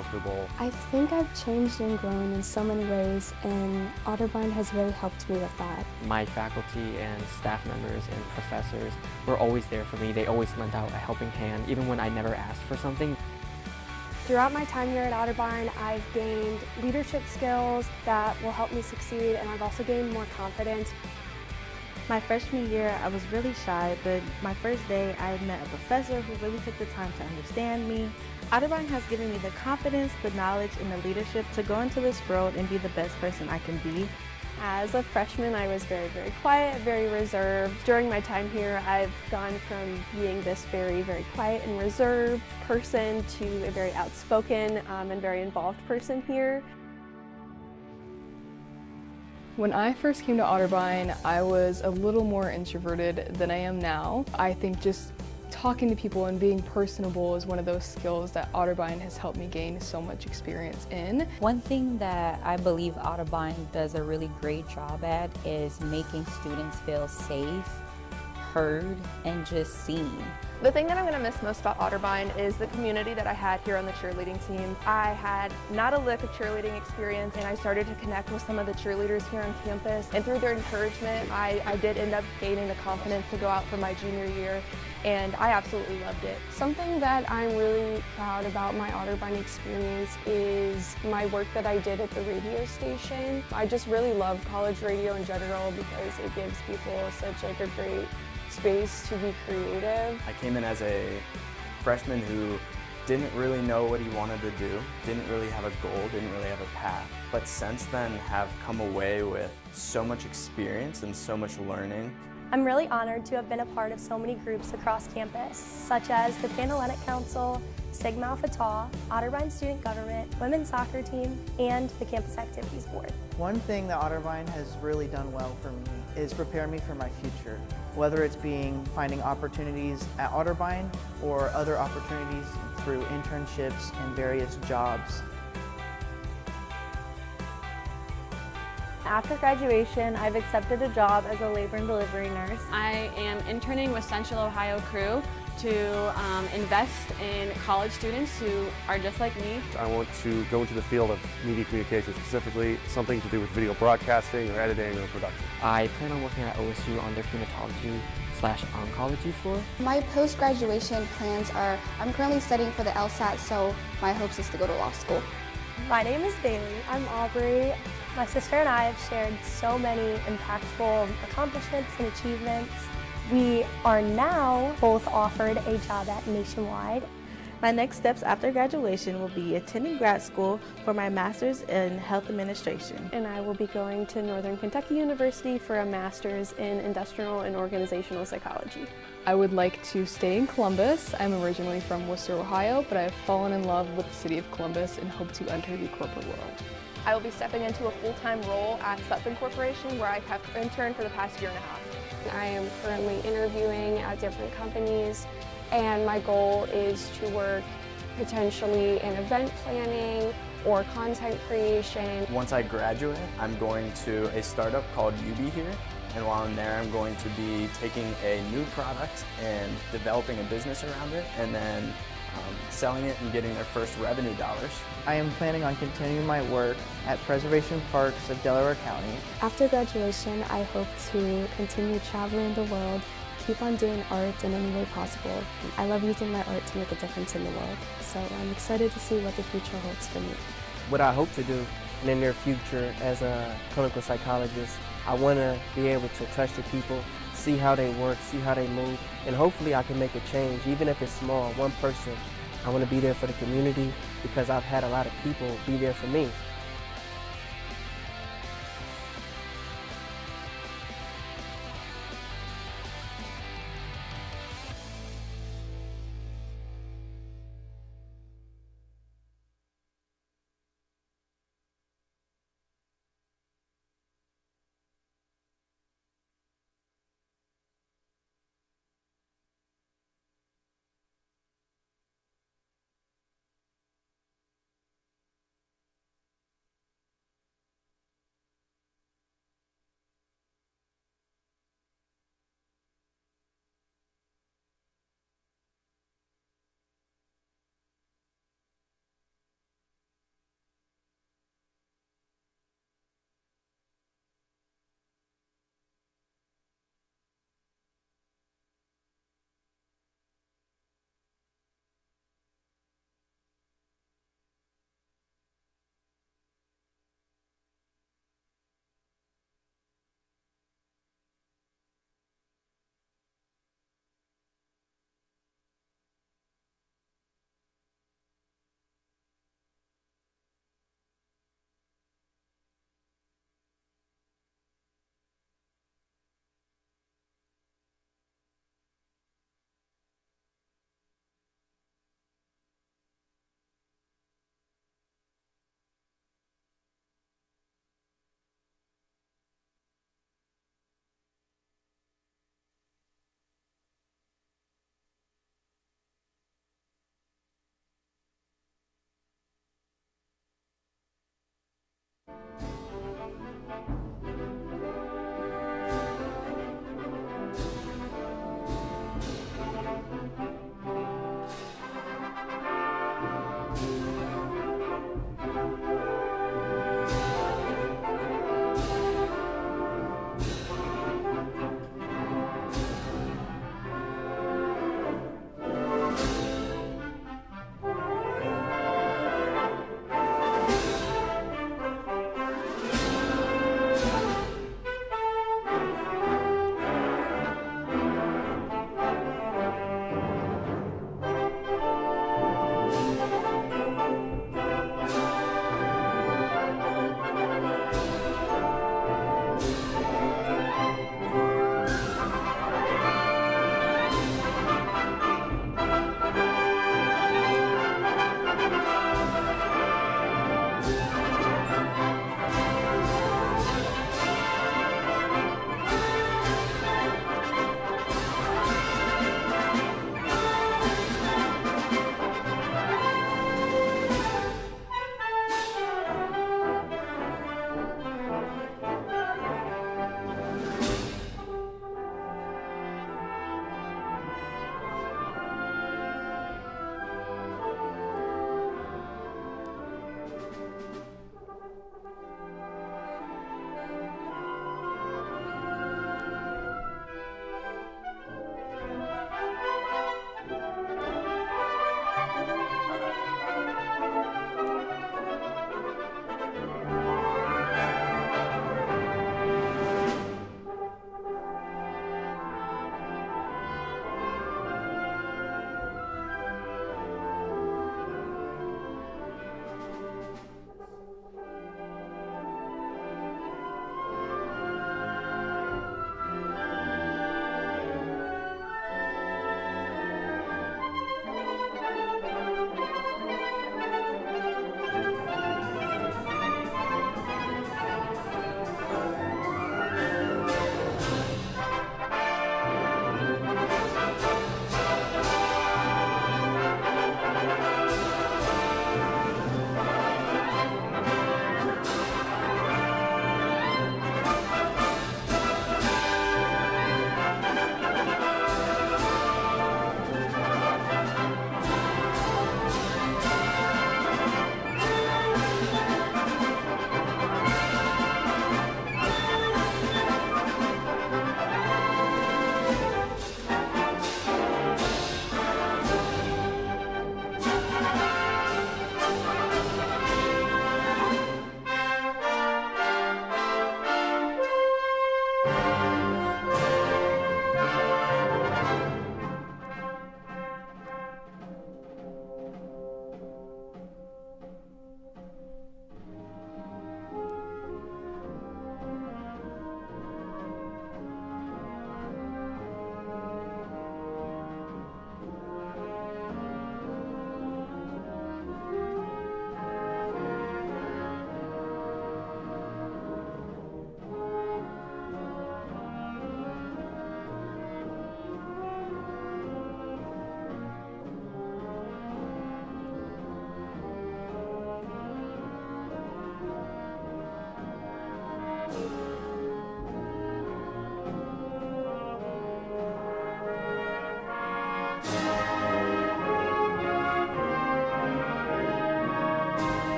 comfortable. I think I've changed and grown in so many ways, and Otterbein has really helped me with that. My faculty and staff members and professors were always there for me. They always lent out a helping hand, even when I never asked for something. Throughout my time here at Otterbein, I've gained leadership skills that will help me succeed, and I've also gained more confidence. My freshman year, I was really shy, but my first day, I had met a professor who really took the time to understand me. Otterbein has given me the confidence, the knowledge, and the leadership to go into this world and be the best person I can be. As a freshman, I was very, very quiet, very reserved. During my time here, I've gone from being this very, very quiet and reserved person to a very outspoken and very involved person here. When I first came to Otterbein, I was a little more introverted than I am now. I think just talking to people and being personable is one of those skills that Otterbein has helped me gain so much experience in. One thing that I believe Otterbein does a really great job at is making students feel safe, heard, and just seen. The thing that I'm going to miss most about Otterbein is the community that I had here on the cheerleading team. I had not a lick of cheerleading experience, and I started to connect with some of the cheerleaders here on campus. And through their encouragement, I did end up gaining the confidence to go out for my junior year, and I absolutely loved it. Something that I'm really proud about my Otterbein experience is my work that I did at the radio station. I just really love college radio in general because it gives people such a great space to be creative. I came in as a freshman who didn't really know what he wanted to do, didn't really have a goal, didn't really have a path, but since then have come away with so much experience and so much learning. I'm really honored to have been a part of so many groups across campus, such as the Panhellenic Council, Sigma Alpha Tau, Otterbein Student Government, Women's Soccer Team, and the Campus Activities Board. One thing that Otterbein has really done well for me is prepare me for my future, whether it's finding opportunities at Otterbein or other opportunities through internships and various jobs. After graduation, I've accepted a job as a labor and delivery nurse. I am interning with Central Ohio Crew to invest in college students who are just like me. I want to go into the field of media communication, specifically something to do with video broadcasting or editing or production. I plan on working at OSU on their hematology/oncology floor. My post-graduation plans are, I'm currently studying for the LSAT, so my hopes is to go to law school. My name is Bailey. I'm Aubrey. My sister and I have shared so many impactful accomplishments and achievements. We are now both offered a job at Nationwide. My next steps after graduation will be attending grad school for my master's in health administration. And I will be going to Northern Kentucky University for a master's in industrial and organizational psychology. I would like to stay in Columbus. I'm originally from Worcester, Ohio, but I've fallen in love with the city of Columbus and hope to enter the corporate world. I will be stepping into a full-time role at Sutphen Corporation, where I have interned for the past year and a half. I am currently interviewing at different companies, and my goal is to work potentially in event planning or content creation. Once I graduate, I'm going to a startup called UB here, and while I'm there, I'm going to be taking a new product and developing a business around it, and then selling it and getting their first revenue dollars. I am planning on continuing my work at Preservation Parks of Delaware County. After graduation, I hope to continue traveling the world, keep on doing art in any way possible. I love using my art to make a difference in the world, so I'm excited to see what the future holds for me. What I hope to do in the near future as a clinical psychologist, I want to be able to touch the people, see how they work, see how they move, and hopefully I can make a change, even if it's small, one person. I want to be there for the community because I've had a lot of people be there for me.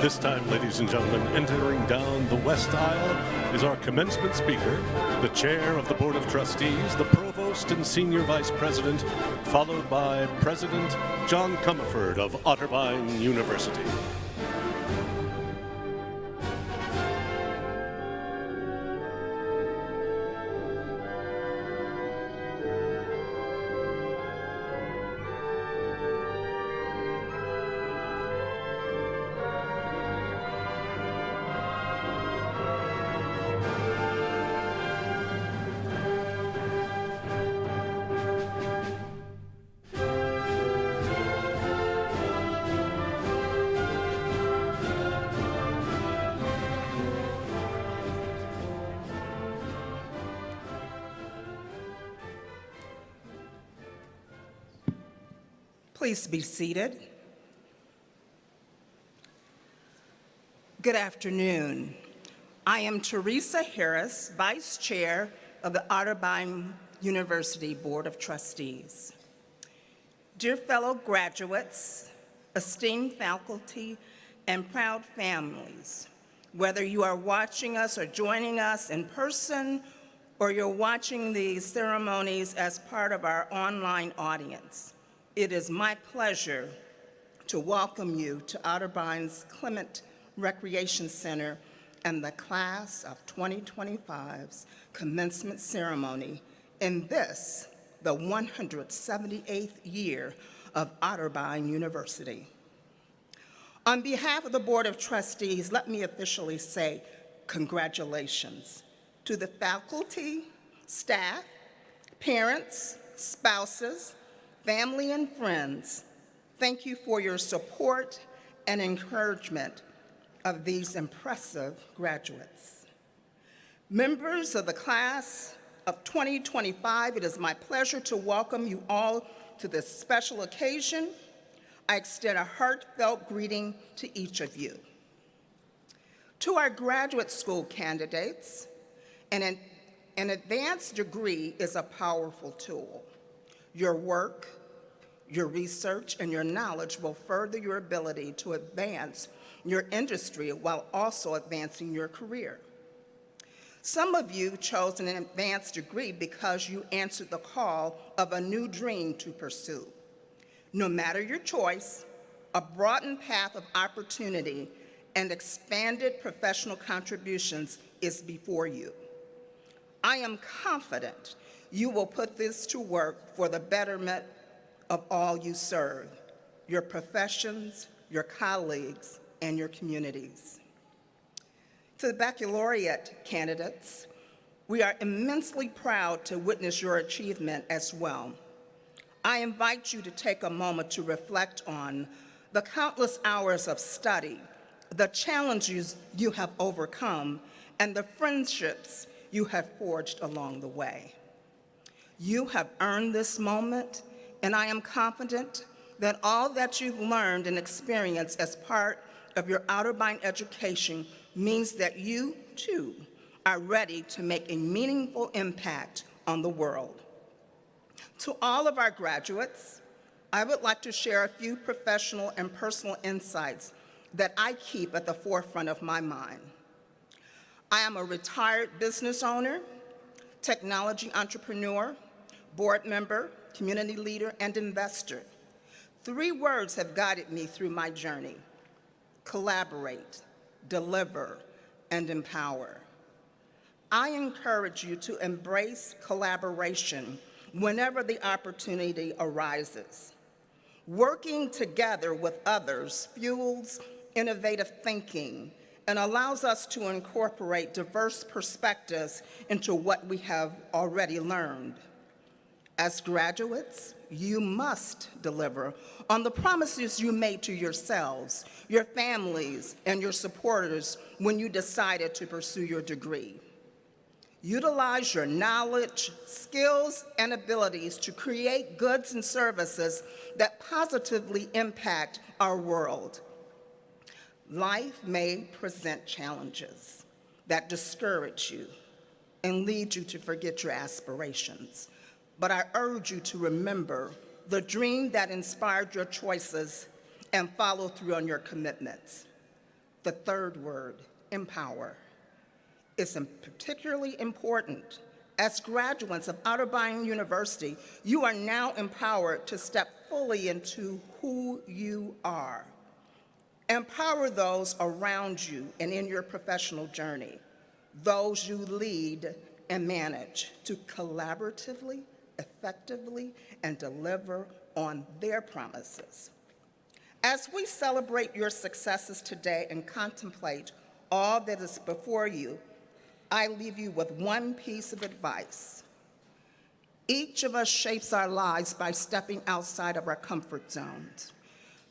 This time, ladies and gentlemen, entering down the west aisle is our commencement speaker, the chair of the Board of Trustees, the provost and senior vice president, followed by President John Comerford of Otterbein University. Please be seated. Good afternoon. I am Teresa Harris, Vice Chair of the Otterbein University Board of Trustees. Dear fellow graduates, esteemed faculty, and proud families, whether you are watching us or joining us in person, or you're watching these ceremonies as part of our online audience, it is my pleasure to welcome you to Otterbein's Clement Recreation Center and the class of 2025's commencement ceremony in this, the 178th year of Otterbein University. On behalf of the Board of Trustees, let me officially say congratulations to the faculty, staff, parents, spouses, family and friends. Thank you for your support and encouragement of these impressive graduates. Members of the class of 2025, it is my pleasure to welcome you all to this special occasion. I extend a heartfelt greeting to each of you. To our graduate school candidates, an advanced degree is a powerful tool. Your work, your research, and your knowledge will further your ability to advance your industry while also advancing your career. Some of you chose an advanced degree because you answered the call of a new dream to pursue. No matter your choice, a broadened path of opportunity and expanded professional contributions is before you. I am confident you will put this to work for the betterment of all you serve, your professions, your colleagues, and your communities. To the baccalaureate candidates, we are immensely proud to witness your achievement as well. I invite you to take a moment to reflect on the countless hours of study, the challenges you have overcome, and the friendships you have forged along the way. You have earned this moment, and I am confident that all that you've learned and experienced as part of your Otterbein education means that you, too, are ready to make a meaningful impact on the world. To all of our graduates, I would like to share a few professional and personal insights that I keep at the forefront of my mind. I am a retired business owner, technology entrepreneur, board member, community leader, and investor. 3 words have guided me through my journey: collaborate, deliver, and empower. I encourage you to embrace collaboration whenever the opportunity arises. Working together with others fuels innovative thinking and allows us to incorporate diverse perspectives into what we have already learned. As graduates, you must deliver on the promises you made to yourselves, your families, and your supporters when you decided to pursue your degree. Utilize your knowledge, skills, and abilities to create goods and services that positively impact our world. Life may present challenges that discourage you and lead you to forget your aspirations. But I urge you to remember the dream that inspired your choices and follow through on your commitments. The third word, empower, is particularly important. As graduates of Otterbein University, you are now empowered to step fully into who you are. Empower those around you and in your professional journey, those you lead and manage, to collaboratively, effectively, and deliver on their promises. As we celebrate your successes today and contemplate all that is before you, I leave you with one piece of advice. Each of us shapes our lives by stepping outside of our comfort zones.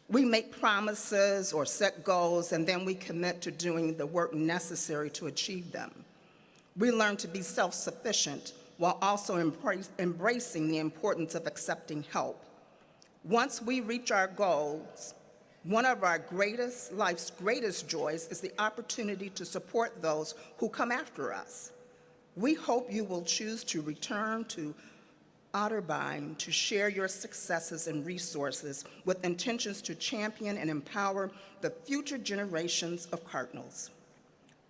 We make promises or set goals, and then we commit to doing the work necessary to achieve them. We learn to be self-sufficient while also embracing the importance of accepting help. Once we reach our goals, one of our life's greatest joys is the opportunity to support those who come after us. We hope you will choose to return to Otterbein to share your successes and resources with intentions to champion and empower the future generations of Cardinals.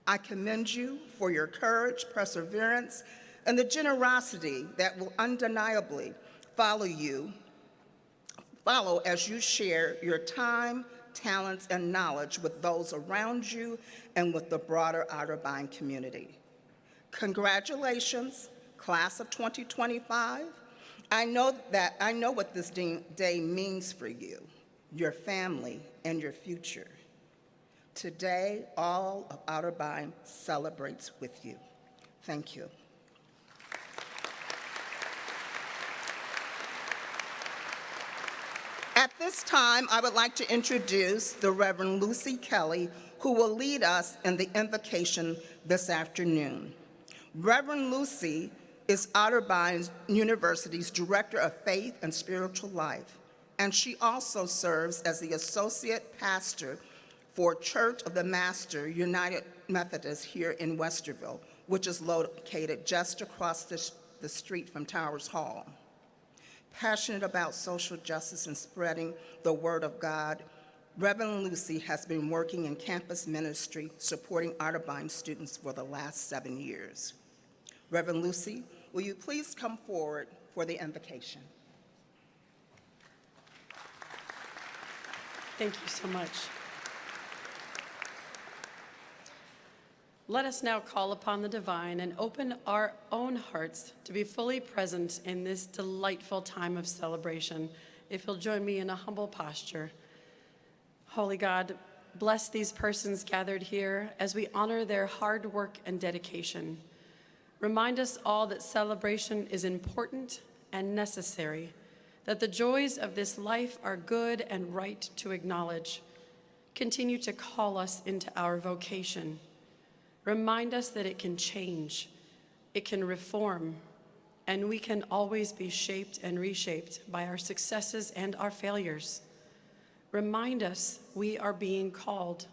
I commend you for your courage, perseverance, and the generosity that will undeniably follow as you share your time, talents, and knowledge with those around you and with the broader Otterbein community. Congratulations, class of 2025. I know what this day means for you, your family, and your future. Today, all of Otterbein celebrates with you. Thank you. At this time, I would like to introduce the Reverend Lucy Kelly, who will lead us in the invocation this afternoon. Reverend Lucy is Otterbein University's Director of Faith and Spiritual Life, and she also serves as the Associate Pastor for Church of the Master United Methodist here in Westerville, which is located just across the street from Towers Hall. Passionate about social justice and spreading the word of God, Reverend Lucy has been working in campus ministry supporting Otterbein students for the last 7 years. Reverend Lucy, will you please come forward for the invocation? Thank you so much. Let us now call upon the divine and open our own hearts to be fully present in this delightful time of celebration. If you'll join me in a humble posture. Holy God, bless these persons gathered here as we honor their hard work and dedication. Remind us all that celebration is important and necessary, that the joys of this life are good and right to acknowledge. Continue to call us into our vocation. Remind us that it can change, it can reform, and we can always be shaped and reshaped by our successes and our failures. Remind us we are being called,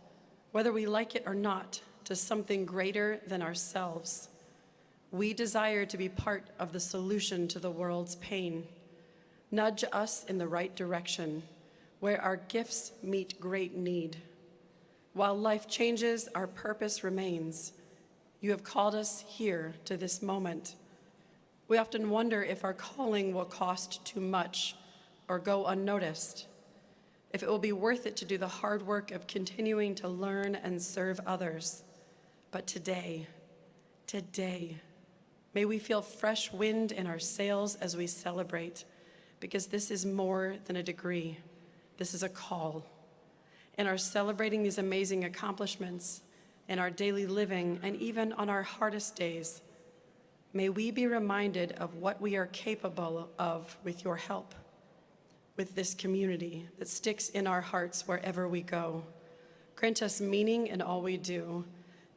whether we like it or not, to something greater than ourselves. We desire to be part of the solution to the world's pain. Nudge us in the right direction, where our gifts meet great need. While life changes, our purpose remains. You have called us here to this moment. We often wonder if our calling will cost too much or go unnoticed, if it will be worth it to do the hard work of continuing to learn and serve others. But today, may we feel fresh wind in our sails as we celebrate, because this is more than a degree. This is a call. In our celebrating these amazing accomplishments, in our daily living, and even on our hardest days, may we be reminded of what we are capable of with your help, with this community that sticks in our hearts wherever we go. Grant us meaning in all we do,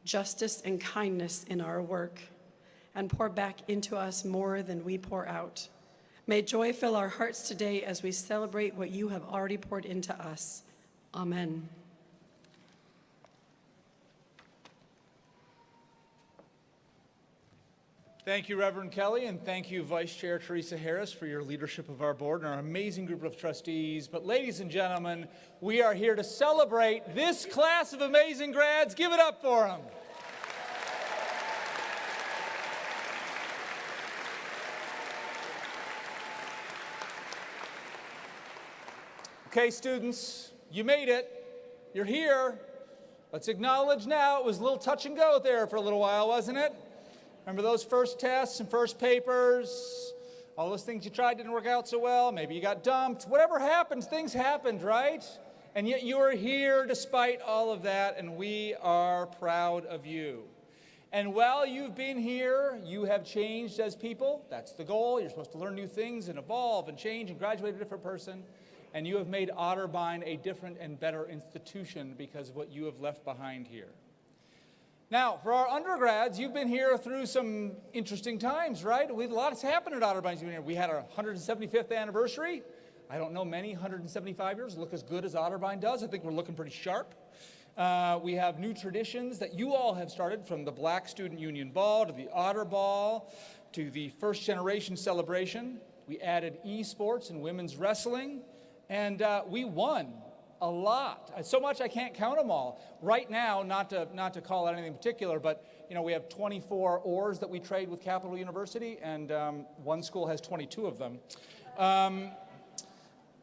justice and kindness in our work, and pour back into us more than we pour out. May joy fill our hearts today as we celebrate what you have already poured into us. Amen. Thank you, Reverend Kelly, and thank you, Vice Chair Teresa Harris, for your leadership of our board and our amazing group of trustees. But ladies and gentlemen, we are here to celebrate this class of amazing grads. Give it up for them. Okay, students, you made it. You're here. Let's acknowledge now it was a little touch and go there for a little while, wasn't it? Remember those first tests and first papers? All those things you tried didn't work out so well. Maybe you got dumped. Whatever happens, things happened, right? And yet you are here despite all of that, and we are proud of you. And while you've been here, you have changed as people. That's the goal. You're supposed to learn new things and evolve and change and graduate a different person. And you have made Otterbein a different and better institution because of what you have left behind here. Now, for our undergrads, you've been here through some interesting times, right? A lot has happened at Otterbein. You've been here. We had our 175th anniversary. I don't know many 175-years look as good as Otterbein does. I think we're looking pretty sharp. We have new traditions that you all have started, from the Black Student Union Ball to the Otter Ball to the First Generation Celebration. We added esports and women's wrestling, and we won a lot. So much I can't count them all. Right now, not to call out anything particular, but we have 24 oars that we trade with Capital University, and one school has 22 of them.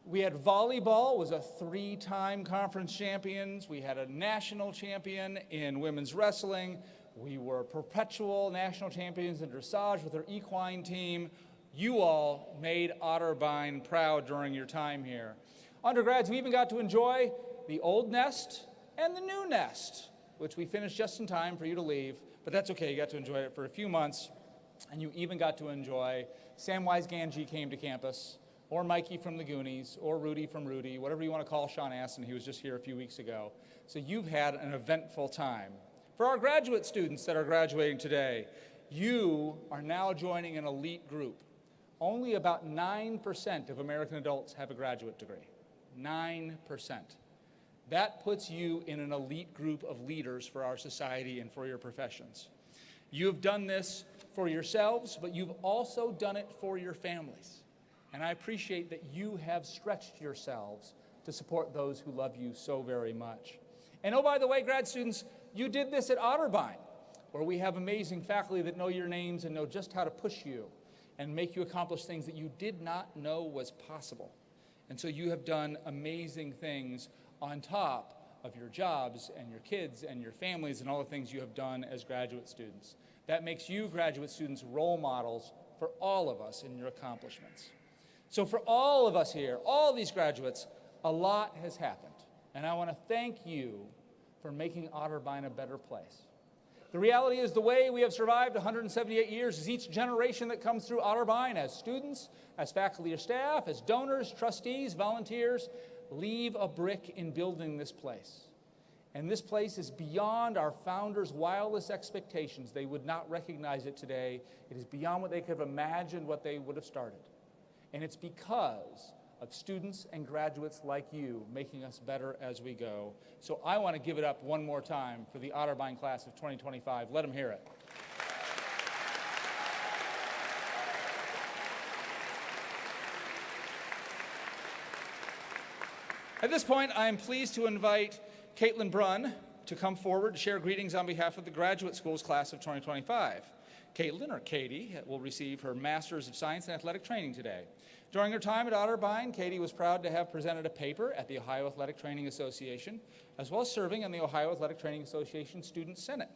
We had volleyball, was a 3-time conference champions. We had a national champion in women's wrestling. We were perpetual national champions in dressage with our equine team. You all made Otterbein proud during your time here. Undergrads, we even got to enjoy the old nest and the new nest, which we finished just in time for you to leave, but that's okay. You got to enjoy it for a few months, and you even got to enjoy Samwise Gamgee came to campus, or Mikey from the Goonies, or Rudy from Rudy, whatever you want to call Sean Astin. He was just here a few weeks ago. So you've had an eventful time. For our graduate students that are graduating today, you are now joining an elite group. Only about 9% of American adults have a graduate degree. 9%. That puts you in an elite group of leaders for our society and for your professions. You have done this for yourselves, but you've also done it for your families. And I appreciate that you have stretched yourselves to support those who love you so very much. And oh, by the way, grad students, you did this at Otterbein, where we have amazing faculty that know your names and know just how to push you and make you accomplish things that you did not know was possible. And so you have done amazing things on top of your jobs and your kids and your families and all the things you have done as graduate students. That makes you graduate students role models for all of us in your accomplishments. So for all of us here, all these graduates, a lot has happened. And I want to thank you for making Otterbein a better place. The reality is, the way we have survived 178 years is each generation that comes through Otterbein, as students, as faculty or staff, as donors, trustees, volunteers, leave a brick in building this place. And this place is beyond our founders' wildest expectations. They would not recognize it today. It is beyond what they could have imagined what they would have started. And it's because of students and graduates like you making us better as we go. So I want to give it up one more time for the Otterbein class of 2025. Let them hear it. At this point, I am pleased to invite Caitlin Brunn to come forward to share greetings on behalf of the Graduate School's class of 2025. Caitlin, or Katie, will receive her Master's of Science in Athletic Training today. During her time at Otterbein, Katie was proud to have presented a paper at the Ohio Athletic Training Association, as well as serving on the Ohio Athletic Training Association Student Senate.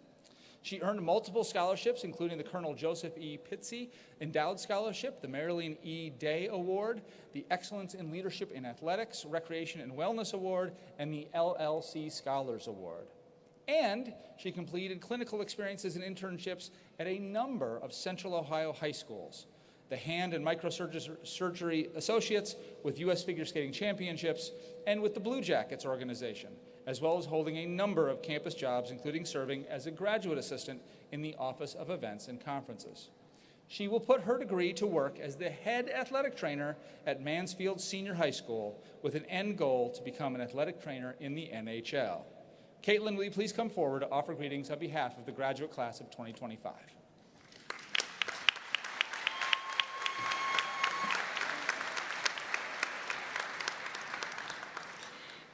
She earned multiple scholarships, including the Colonel Joseph E. Pittsey Endowed Scholarship, the Marilyn E. Day Award, the Excellence in Leadership in Athletics, Recreation and Wellness Award, and the LLC Scholars Award. And she completed clinical experiences and internships at a number of Central Ohio high schools, the Hand and Microsurgery Associates with U.S. Figure Skating Championships, and with the Blue Jackets organization, as well as holding a number of campus jobs, including serving as a graduate assistant in the Office of Events and Conferences. She will put her degree to work as the head athletic trainer at Mansfield Senior High School with an end goal to become an athletic trainer in the NHL. Caitlin, will you please come forward to offer greetings on behalf of the graduate class of 2025?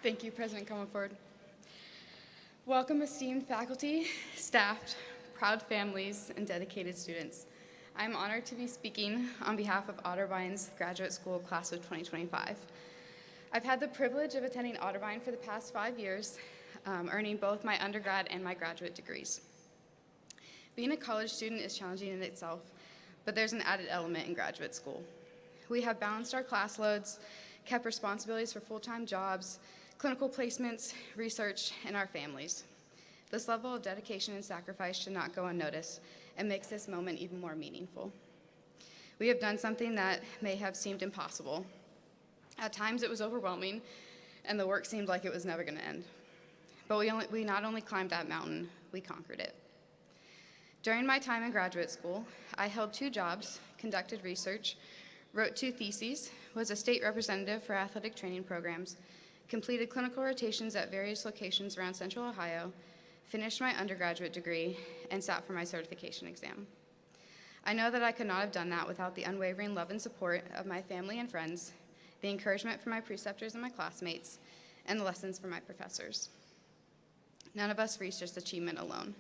Thank you, President Comerford. Welcome, esteemed faculty, staff, proud families, and dedicated students. I'm honored to be speaking on behalf of Otterbein's Graduate School Class of 2025. I've had the privilege of attending Otterbein for the past 5 years, earning both my undergrad and my graduate degrees. Being a college student is challenging in itself, but there's an added element in graduate school. We have balanced our class loads, kept responsibilities for full-time jobs, clinical placements, research, and our families. This level of dedication and sacrifice should not go unnoticed and makes this moment even more meaningful. We have done something that may have seemed impossible. At times it was overwhelming and the work seemed like it was never gonna end. But we not only climbed that mountain, we conquered it. During my time in graduate school, I held 2 jobs, conducted research, wrote 2 theses, was a state representative for athletic training programs, completed clinical rotations at various locations around Central Ohio, finished my undergraduate degree, and sat for my certification exam. I know that I could not have done that without the unwavering love and support of my family and friends, the encouragement from my preceptors and my classmates, and the lessons from my professors. None of us reached this achievement alone.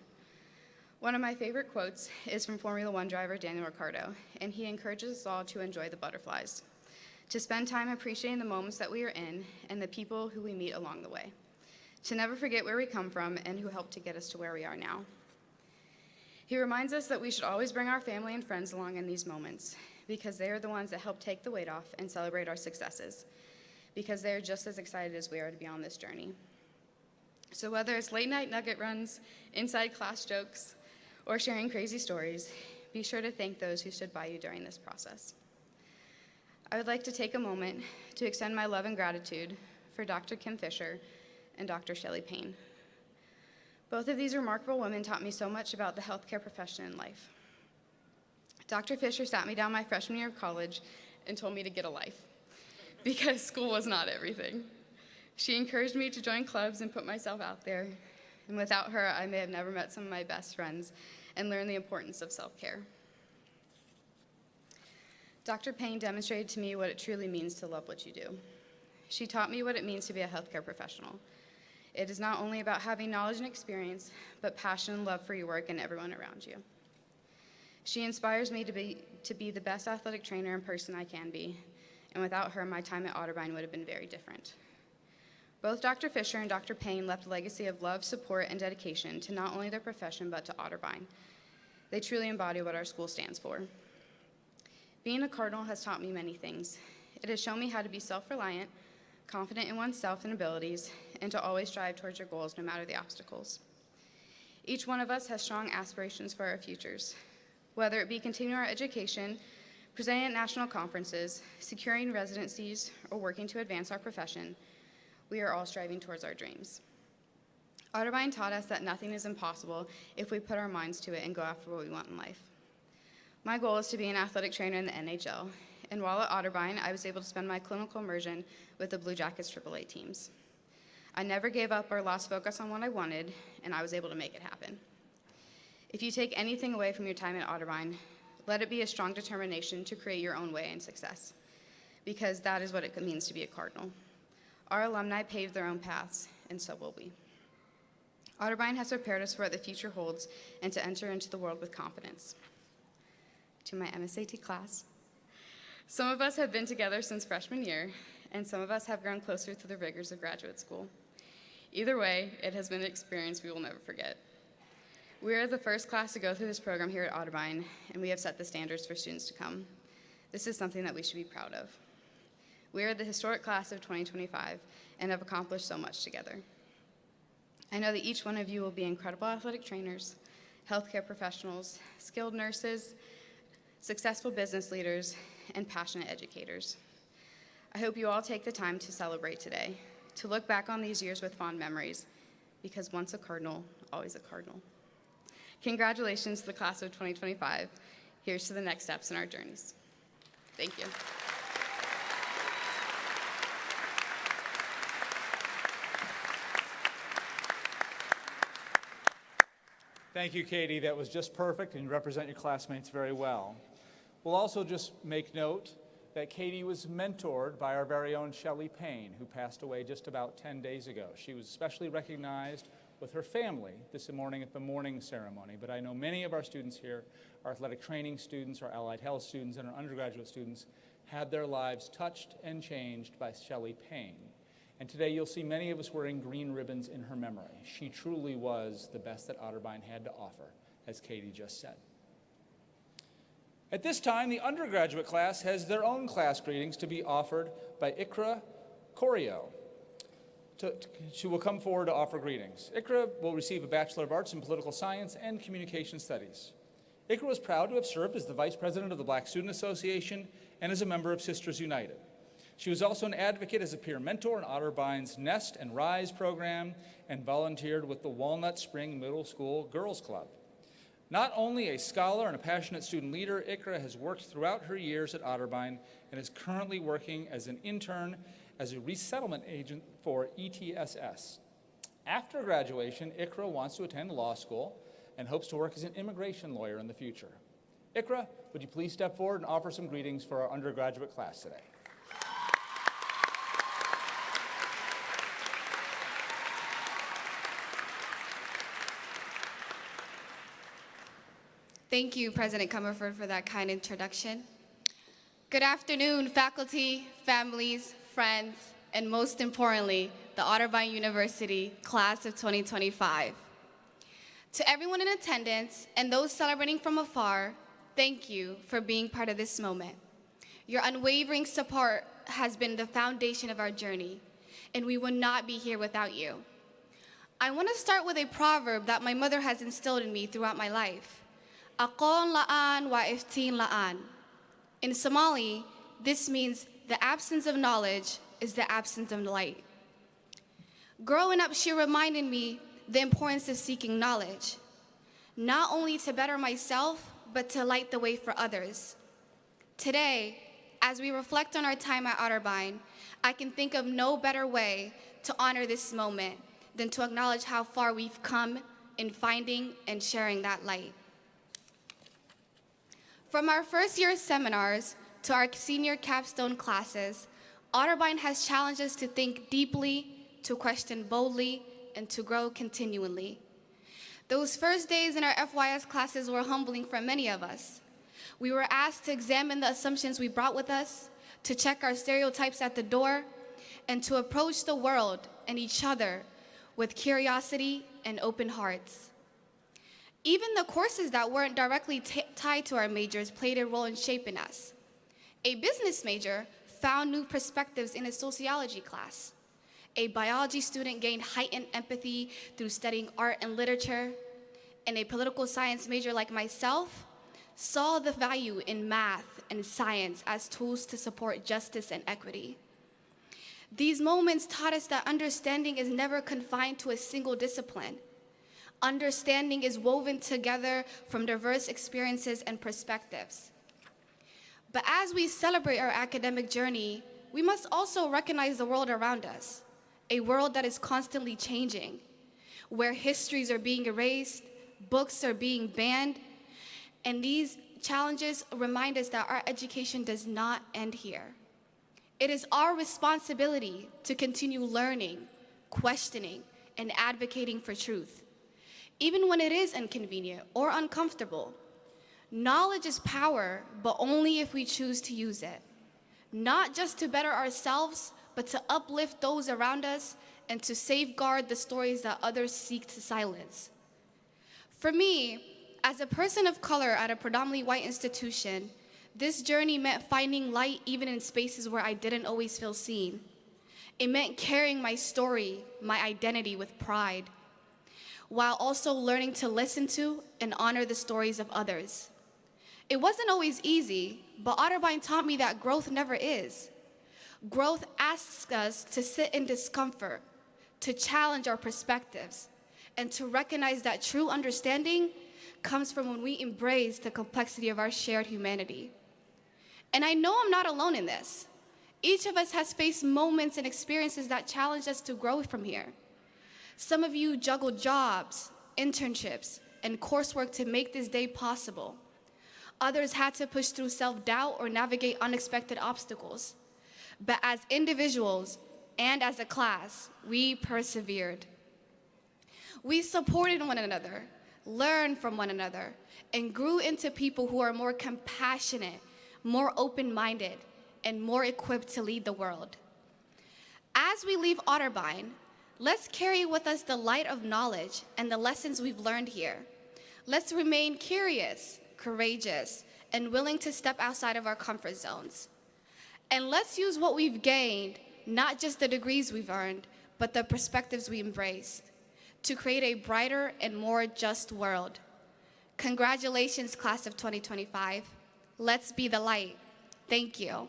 One of my favorite quotes is from Formula One driver Daniel Ricciardo, and he encourages us all to enjoy the butterflies, to spend time appreciating the moments that we are in and the people who we meet along the way, to never forget where we come from and who helped to get us to where we are now. He reminds us that we should always bring our family and friends along in these moments because they are the ones that help take the weight off and celebrate our successes, because they are just as excited as we are to be on this journey. So whether it's late night nugget runs, inside class jokes, or sharing crazy stories, be sure to thank those who stood by you during this process. I would like to take a moment to extend my love and gratitude for Dr. Kim Fisher and Dr. Shelley Payne. Both of these remarkable women taught me so much about the healthcare profession in life. Dr. Fisher sat me down my freshman year of college and told me to get a life because school was not everything. She encouraged me to join clubs and put myself out there, and without her, I may have never met some of my best friends and learned the importance of self-care. Dr. Payne demonstrated to me what it truly means to love what you do. She taught me what it means to be a healthcare professional. It is not only about having knowledge and experience, but passion and love for your work and everyone around you. She inspires me to be the best athletic trainer and person I can be, and without her, my time at Otterbein would have been very different. Both Dr. Fisher and Dr. Payne left a legacy of love, support, and dedication to not only their profession, but to Otterbein. They truly embody what our school stands for. Being a Cardinal has taught me many things. It has shown me how to be self-reliant, confident in oneself and abilities, and to always strive towards your goals no matter the obstacles. Each one of us has strong aspirations for our futures, whether it be continuing our education, presenting at national conferences, securing residencies, or working to advance our profession. We are all striving towards our dreams. Otterbein taught us that nothing is impossible if we put our minds to it and go after what we want in life. My goal is to be an athletic trainer in the NHL, and while at Otterbein, I was able to spend my clinical immersion with the Blue Jackets AAA teams. I never gave up or lost focus on what I wanted, and I was able to make it happen. If you take anything away from your time at Otterbein, let it be a strong determination to create your own way and success, because that is what it means to be a Cardinal. Our alumni paved their own paths, and so will we. Otterbein has prepared us for what the future holds and to enter into the world with confidence. To my MSAT class, some of us have been together since freshman year, and some of us have grown closer through the rigors of graduate school. Either way, it has been an experience we will never forget. We are the first class to go through this program here at Otterbein, and we have set the standards for students to come. This is something that we should be proud of. We are the historic class of 2025 and have accomplished so much together. I know that each one of you will be incredible athletic trainers, healthcare professionals, skilled nurses, successful business leaders, and passionate educators. I hope you all take the time to celebrate today, to look back on these years with fond memories, because once a Cardinal, always a Cardinal. Congratulations to the class of 2025. Here's to the next steps in our journeys. Thank you. Thank you, Katie. That was just perfect, and you represent your classmates very well. We'll also just make note that Katie was mentored by our very own Shelley Payne, who passed away just about 10 days ago. She was especially recognized with her family this morning at the morning ceremony, but I know many of our students here, our athletic training students, our allied health students, and our undergraduate students had their lives touched and changed by Shelley Payne. And today you'll see many of us wearing green ribbons in her memory. She truly was the best that Otterbein had to offer, as Katie just said. At this time, the undergraduate class has their own class greetings to be offered by Ikra Corio. She will come forward to offer greetings. Ikra will receive a Bachelor of Arts in Political Science and Communication Studies. Ikra was proud to have served as the Vice President of the Black Student Association and as a member of Sisters United. She was also an advocate as a peer mentor in Otterbein's Nest and Rise program and volunteered with the Walnut Spring Middle School Girls Club. Not only a scholar and a passionate student leader, Ikra has worked throughout her years at Otterbein and is currently working as an intern as a resettlement agent for ETSS. After graduation, Ikra wants to attend law school and hopes to work as an immigration lawyer in the future. Ikra, would you please step forward and offer some greetings for our undergraduate class today? Thank you, President Comerford, for that kind introduction. Good afternoon, faculty, families, friends, and most importantly, the Otterbein University Class of 2025. To everyone in attendance and those celebrating from afar, thank you for being part of this moment. Your unwavering support has been the foundation of our journey, and we would not be here without you. I want to start with a proverb that my mother has instilled in me throughout my life. Aqon la'an wa iftiin la'an. In Somali, this means the absence of knowledge is the absence of light. Growing up, she reminded me the importance of seeking knowledge, not only to better myself, but to light the way for others. Today, as we reflect on our time at Otterbein, I can think of no better way to honor this moment than to acknowledge how far we've come in finding and sharing that light. From our first year seminars to our senior capstone classes, Otterbein has challenged us to think deeply, to question boldly, and to grow continually. Those first days in our FYS classes were humbling for many of us. We were asked to examine the assumptions we brought with us, to check our stereotypes at the door, and to approach the world and each other with curiosity and open hearts. Even the courses that weren't directly tied to our majors played a role in shaping us. A business major found new perspectives in a sociology class. A biology student gained heightened empathy through studying art and literature. And a political science major like myself saw the value in math and science as tools to support justice and equity. These moments taught us that understanding is never confined to a single discipline. Understanding is woven together from diverse experiences and perspectives. But as we celebrate our academic journey, we must also recognize the world around us, a world that is constantly changing, where histories are being erased, books are being banned, and these challenges remind us that our education does not end here. It is our responsibility to continue learning, questioning, and advocating for truth, even when it is inconvenient or uncomfortable. Knowledge is power, but only if we choose to use it. Not just to better ourselves, but to uplift those around us and to safeguard the stories that others seek to silence. For me, as a person of color at a predominantly white institution, this journey meant finding light even in spaces where I didn't always feel seen. It meant carrying my story, my identity with pride, while also learning to listen to and honor the stories of others. It wasn't always easy, but Otterbein taught me that growth never is. Growth asks us to sit in discomfort, to challenge our perspectives, and to recognize that true understanding comes from when we embrace the complexity of our shared humanity. And I know I'm not alone in this. Each of us has faced moments and experiences that challenge us to grow from here. Some of you juggled jobs, internships, and coursework to make this day possible. Others had to push through self-doubt or navigate unexpected obstacles. But as individuals and as a class, we persevered. We supported one another, learned from one another, and grew into people who are more compassionate, more open-minded, and more equipped to lead the world. As we leave Otterbein, let's carry with us the light of knowledge and the lessons we've learned here. Let's remain curious, courageous, and willing to step outside of our comfort zones. And let's use what we've gained, not just the degrees we've earned, but the perspectives we embraced, to create a brighter and more just world. Congratulations, class of 2025. Let's be the light. Thank you.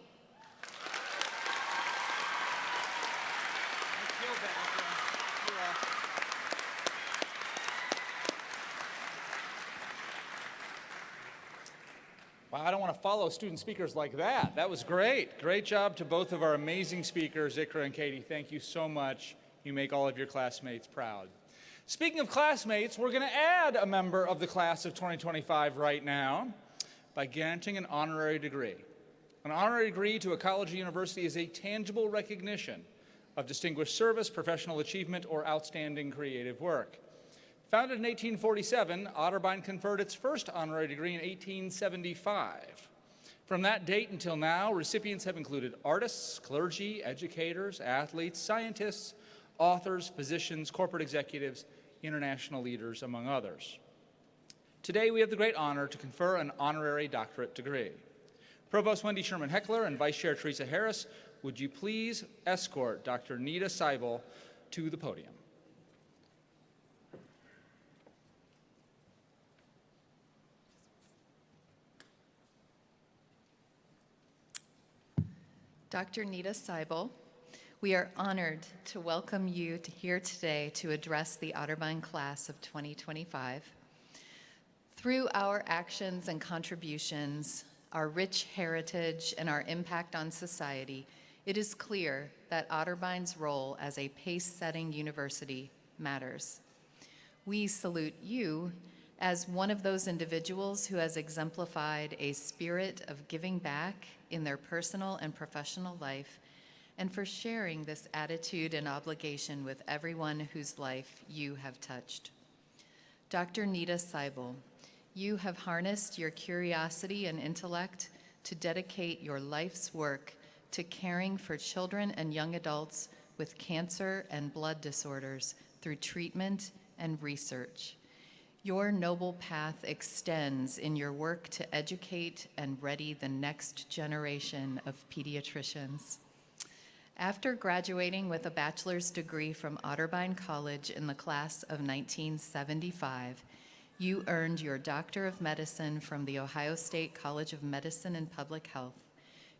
Wow, I don't want to follow student speakers like that. That was great. Great job to both of our amazing speakers, Ikra and Katie. Thank you so much. You make all of your classmates proud. Speaking of classmates, we're going to add a member of the class of 2025 right now by granting an honorary degree. An honorary degree to a college or university is a tangible recognition of distinguished service, professional achievement, or outstanding creative work. Founded in 1847, Otterbein conferred its first honorary degree in 1875. From that date until now, recipients have included artists, clergy, educators, athletes, scientists, authors, physicians, corporate executives, international leaders, among others. Today, we have the great honor to confer an honorary doctorate degree. Provost Wendy Sherman Heckler and Vice Chair Teresa Harris, would you please escort Dr. Nita Seibel to the podium? Dr. Nita Seibel, we are honored to welcome you here today to address the Otterbein class of 2025. Through our actions and contributions, our rich heritage, and our impact on society, it is clear that Otterbein's role as a pace-setting university matters. We salute you as one of those individuals who has exemplified a spirit of giving back in their personal and professional life, and for sharing this attitude and obligation with everyone whose life you have touched. Dr. Nita Seibel, you have harnessed your curiosity and intellect to dedicate your life's work to caring for children and young adults with cancer and blood disorders through treatment and research. Your noble path extends in your work to educate and ready the next generation of pediatricians. After graduating with a bachelor's degree from Otterbein College in the class of 1975, you earned your Doctor of Medicine from the Ohio State College of Medicine and Public Health.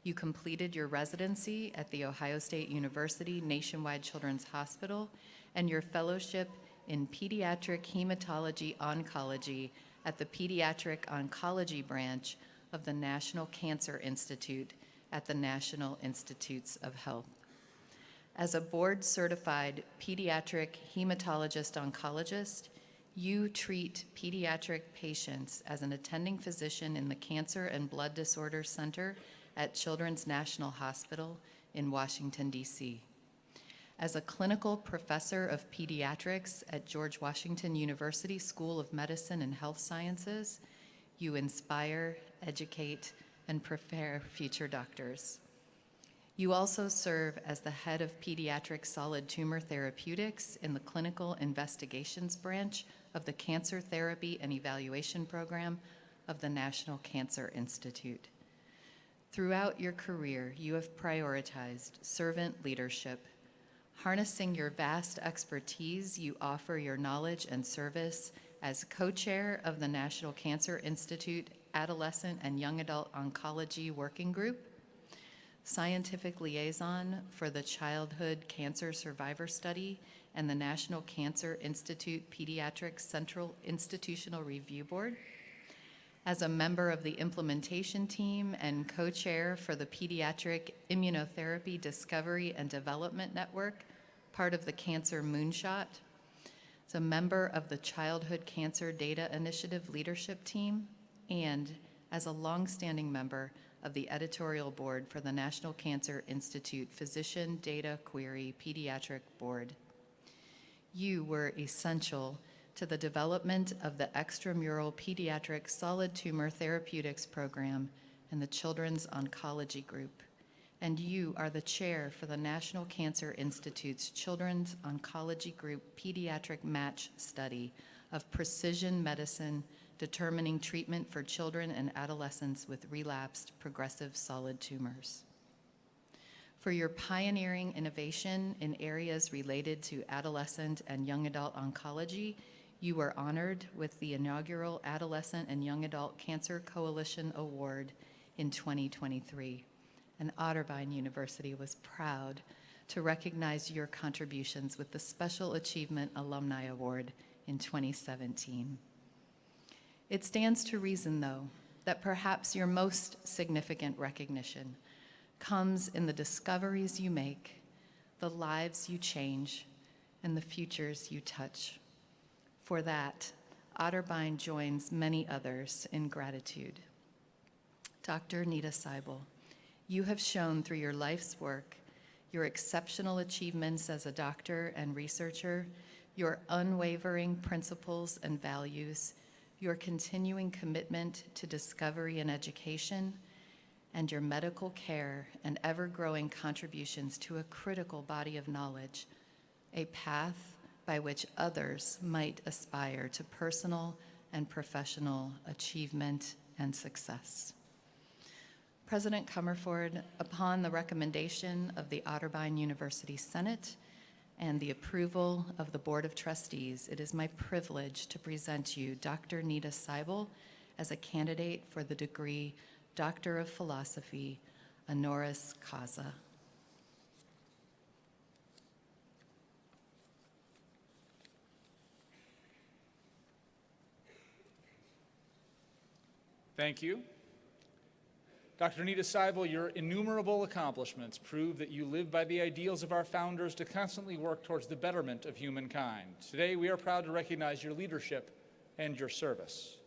You completed your residency at the Ohio State University Nationwide Children's Hospital and your fellowship in Pediatric Hematology Oncology at the Pediatric Oncology Branch of the National Cancer Institute at the National Institutes of Health. As a board-certified pediatric hematologist-oncologist, you treat pediatric patients as an attending physician in the Cancer and Blood Disorders Center at Children's National Hospital in Washington, D.C. As a clinical professor of pediatrics at George Washington University School of Medicine and Health Sciences, you inspire, educate, and prepare future doctors. You also serve as the head of pediatric solid tumor therapeutics in the clinical investigations branch of the Cancer Therapy and Evaluation Program of the National Cancer Institute. Throughout your career, you have prioritized servant leadership. Harnessing your vast expertise, you offer your knowledge and service as co-chair of the National Cancer Institute Adolescent and Young Adult Oncology Working Group, scientific liaison for the Childhood Cancer Survivor Study and the National Cancer Institute Pediatric Central Institutional Review Board, as a member of the implementation team and co-chair for the Pediatric Immunotherapy Discovery and Development Network, part of the Cancer Moonshot, as a member of the Childhood Cancer Data Initiative Leadership Team, and as a longstanding member of the editorial board for the National Cancer Institute Physician Data Query Pediatric Board. You were essential to the development of the extramural pediatric solid tumor therapeutics program and the Children's Oncology Group. And you are the chair for the National Cancer Institute's Children's Oncology Group Pediatric Match Study of Precision Medicine Determining Treatment for Children and Adolescents with Relapsed Progressive Solid Tumors. For your pioneering innovation in areas related to adolescent and young adult oncology, you were honored with the inaugural Adolescent and Young Adult Cancer Coalition Award in 2023. And Otterbein University was proud to recognize your contributions with the Special Achievement Alumni Award in 2017. It stands to reason, though, that perhaps your most significant recognition comes in the discoveries you make, the lives you change, and the futures you touch. For that, Otterbein joins many others in gratitude. Dr. Nita Seibel, you have shown through your life's work, your exceptional achievements as a doctor and researcher, your unwavering principles and values, your continuing commitment to discovery and education, and your medical care and ever-growing contributions to a critical body of knowledge, a path by which others might aspire to personal and professional achievement and success. President Comerford, upon the recommendation of the Otterbein University Senate and the approval of the Board of Trustees, it is my privilege to present you Dr. Nita Seibel as a candidate for the degree Doctor of Philosophy, honoris causa. Thank you. Dr. Nita Seibel, your innumerable accomplishments prove that you live by the ideals of our founders to constantly work towards the betterment of humankind. Today, we are proud to recognize your leadership and your service.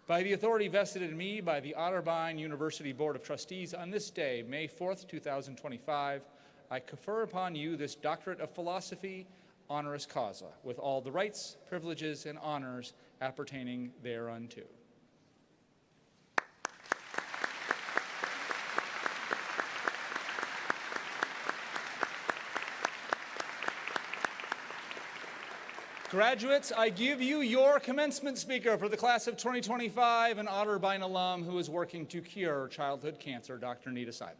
By the authority vested in me by the Otterbein University Board of Trustees, on this day, May 4th, 2025, I confer upon you this Doctorate of Philosophy, honoris causa, with all the rights, privileges, and honors appertaining thereunto. Graduates, I give you your commencement speaker for the class of 2025, an Otterbein alum who is working to cure childhood cancer, Dr. Nita Seibel.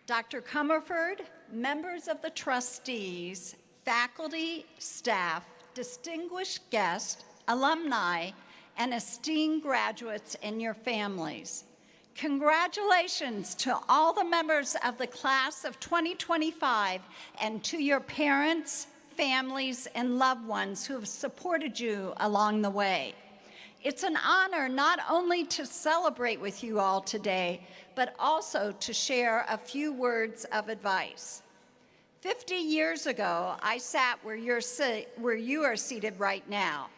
Dr. Comerford, members of the trustees, faculty, staff, distinguished guests, alumni, and esteemed graduates and your families. Congratulations to all the members of the class of 2025 and to your parents, families, and loved ones who have supported you along the way. It's an honor not only to celebrate with you all today, but also to share a few words of advice. 50 years ago, I sat where you are seated right now,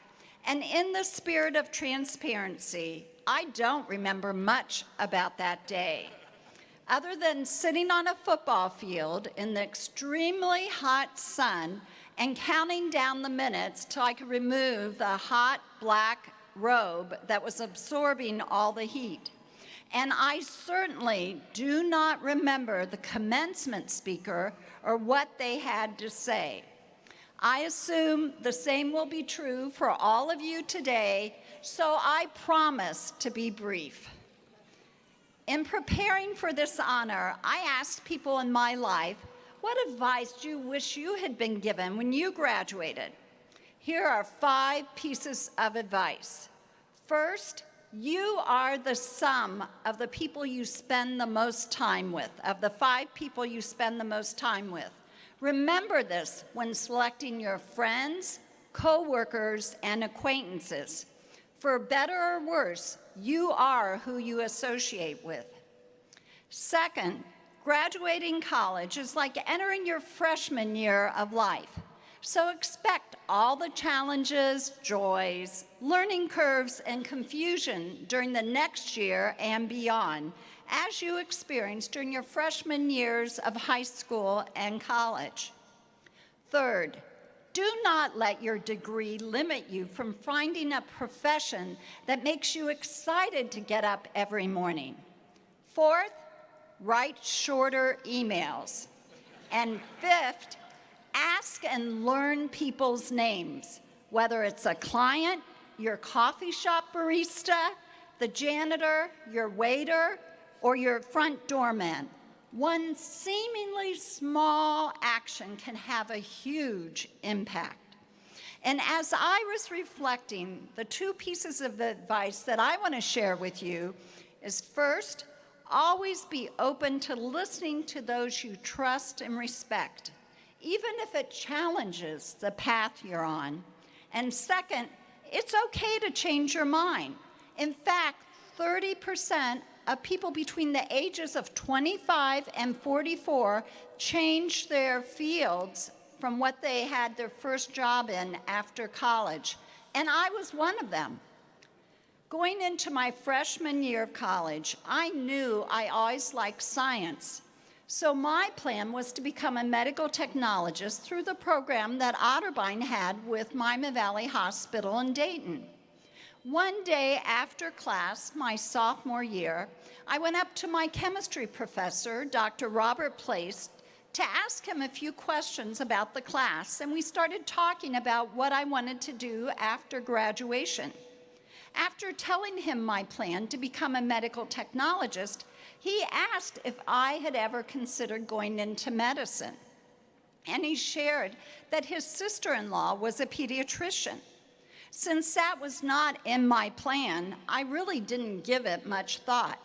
and in the spirit of transparency, I don't remember much about that day, other than sitting on a football field in the extremely hot sun and counting down the minutes till I could remove the hot black robe that was absorbing all the heat. And I certainly do not remember the commencement speaker or what they had to say. I assume the same will be true for all of you today, so I promise to be brief. In preparing for this honor, I asked people in my life, what advice do you wish you had been given when you graduated? Here are 5 pieces of advice. First, you are the sum of the people you spend the most time with, of the 5 people you spend the most time with. Remember this when selecting your friends, co-workers, and acquaintances. For better or worse, you are who you associate with. Second, Graduating college is like entering your freshman year of life. So expect all the challenges, joys, learning curves, and confusion during the next year and beyond, as you experienced during your freshman years of high school and college. Third, do not let your degree limit you from finding a profession that makes you excited to get up every morning. Fourth, write shorter emails. And fifth, ask and learn people's names, whether it's a client, your coffee shop barista, the janitor, your waiter, or your front doorman. One seemingly small action can have a huge impact. And as I was reflecting, the two pieces of advice that I want to share with you is first, always be open to listening to those you trust and respect, even if it challenges the path you're on. And second, it's okay to change your mind. In fact, 30% of people between the ages of 25 and 44 changed their fields from what they had their first job in after college. And I was one of them. Going into my freshman year of college, I knew I always liked science. So my plan was to become a medical technologist through the program that Otterbein had with Miami Valley Hospital in Dayton. One day after class, my sophomore year, I went up to my chemistry professor, Dr. Robert Place, to ask him a few questions about the class, and we started talking about what I wanted to do after graduation. After telling him my plan to become a medical technologist, he asked if I had ever considered going into medicine. And he shared that his sister-in-law was a pediatrician. Since that was not in my plan, I really didn't give it much thought.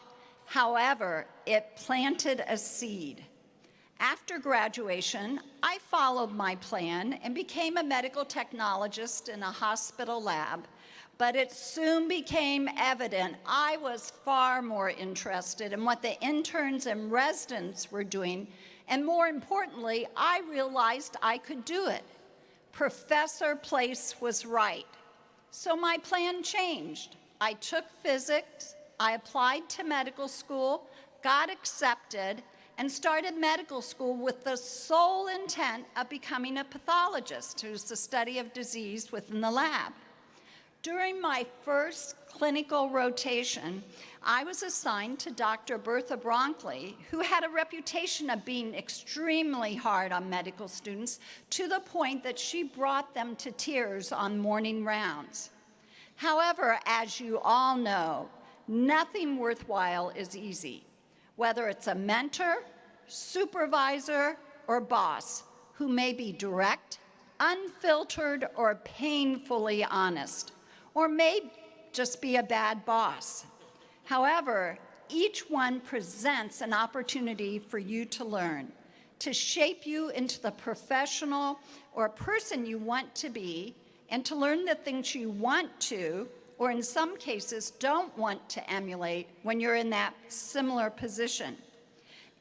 However, it planted a seed. After graduation, I followed my plan and became a medical technologist in a hospital lab. But it soon became evident I was far more interested in what the interns and residents were doing, and more importantly, I realized I could do it. Professor Place was right. So my plan changed. I took physics, I applied to medical school, got accepted, and started medical school with the sole intent of becoming a pathologist, who's the study of disease within the lab. During my first clinical rotation, I was assigned to Dr. Bertha Bronkley, who had a reputation of being extremely hard on medical students to the point that she brought them to tears on morning rounds. However, as you all know, nothing worthwhile is easy, whether it's a mentor, supervisor, or boss who may be direct, unfiltered, or painfully honest, or may just be a bad boss. However, each one presents an opportunity for you to learn, to shape you into the professional or person you want to be, and to learn the things you want to, or in some cases don't want to emulate when you're in that similar position.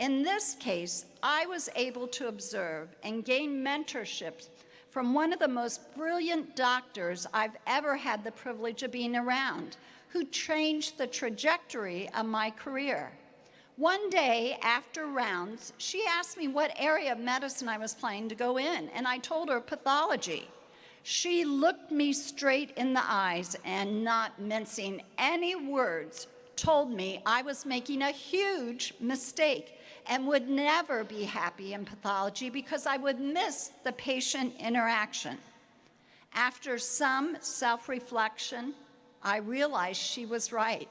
In this case, I was able to observe and gain mentorship from one of the most brilliant doctors I've ever had the privilege of being around, who changed the trajectory of my career. One day after rounds, she asked me what area of medicine I was planning to go in, and I told her pathology. She looked me straight in the eyes and, not mincing any words, told me I was making a huge mistake and would never be happy in pathology because I would miss the patient interaction. After some self-reflection, I realized she was right,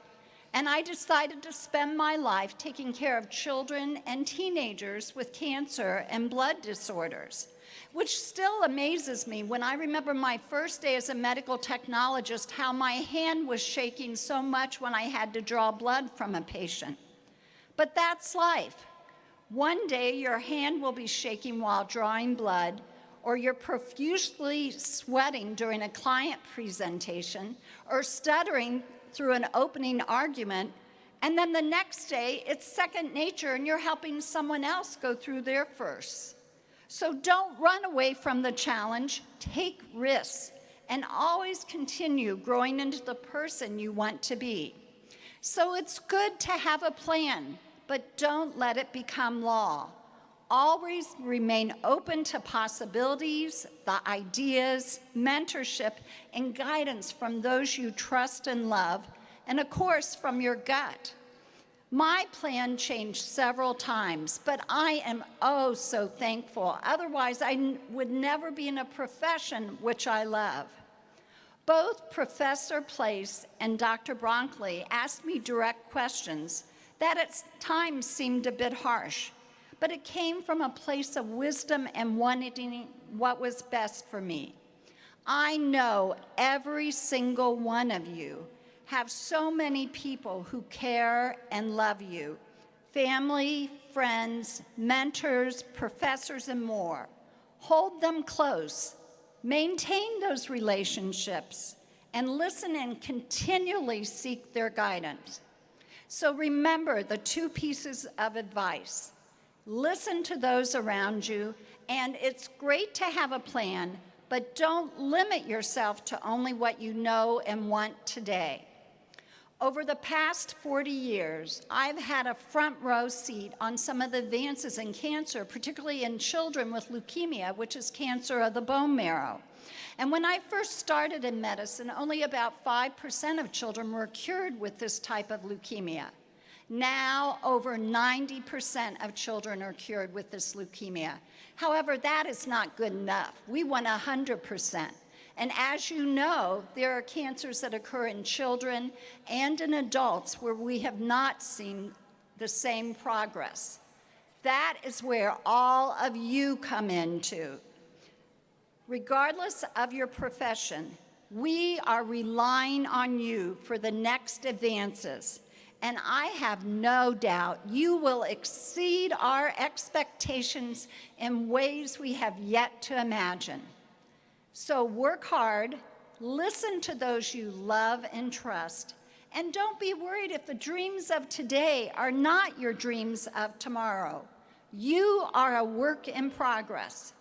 and I decided to spend my life taking care of children and teenagers with cancer and blood disorders, which still amazes me when I remember my first day as a medical technologist, how my hand was shaking so much when I had to draw blood from a patient. But that's life. One day your hand will be shaking while drawing blood, or you're profusely sweating during a client presentation, or stuttering through an opening argument, And then the next day, it's second nature, and you're helping someone else go through their first. So don't run away from the challenge, take risks, and always continue growing into the person you want to be. So it's good to have a plan, but don't let it become law. Always remain open to possibilities, the ideas, mentorship, and guidance from those you trust and love, and of course, from your gut. My plan changed several times, but I am oh so thankful. Otherwise, I would never be in a profession which I love. Both Professor Place and Dr. Bronkley asked me direct questions that at times seemed a bit harsh, but it came from a place of wisdom and wanting what was best for me. I know every single one of you have so many people who care and love you, family, friends, mentors, professors, and more. Hold them close, maintain those relationships, and listen and continually seek their guidance. So remember the two pieces of advice. Listen to those around you, and it's great to have a plan, but don't limit yourself to only what you know and want today. Over the past 40 years, I've had a front row seat on some of the advances in cancer, particularly in children with leukemia, which is cancer of the bone marrow. And when I first started in medicine, only about 5% of children were cured with this type of leukemia. Now, over 90% of children are cured with this leukemia. However, that is not good enough. We want 100%. And as you know, there are cancers that occur in children and in adults where we have not seen the same progress. That is where all of you come into. Regardless of your profession, we are relying on you for the next advances. And I have no doubt you will exceed our expectations in ways we have yet to imagine. So work hard, listen to those you love and trust, and don't be worried if the dreams of today are not your dreams of tomorrow. You are a work in progress.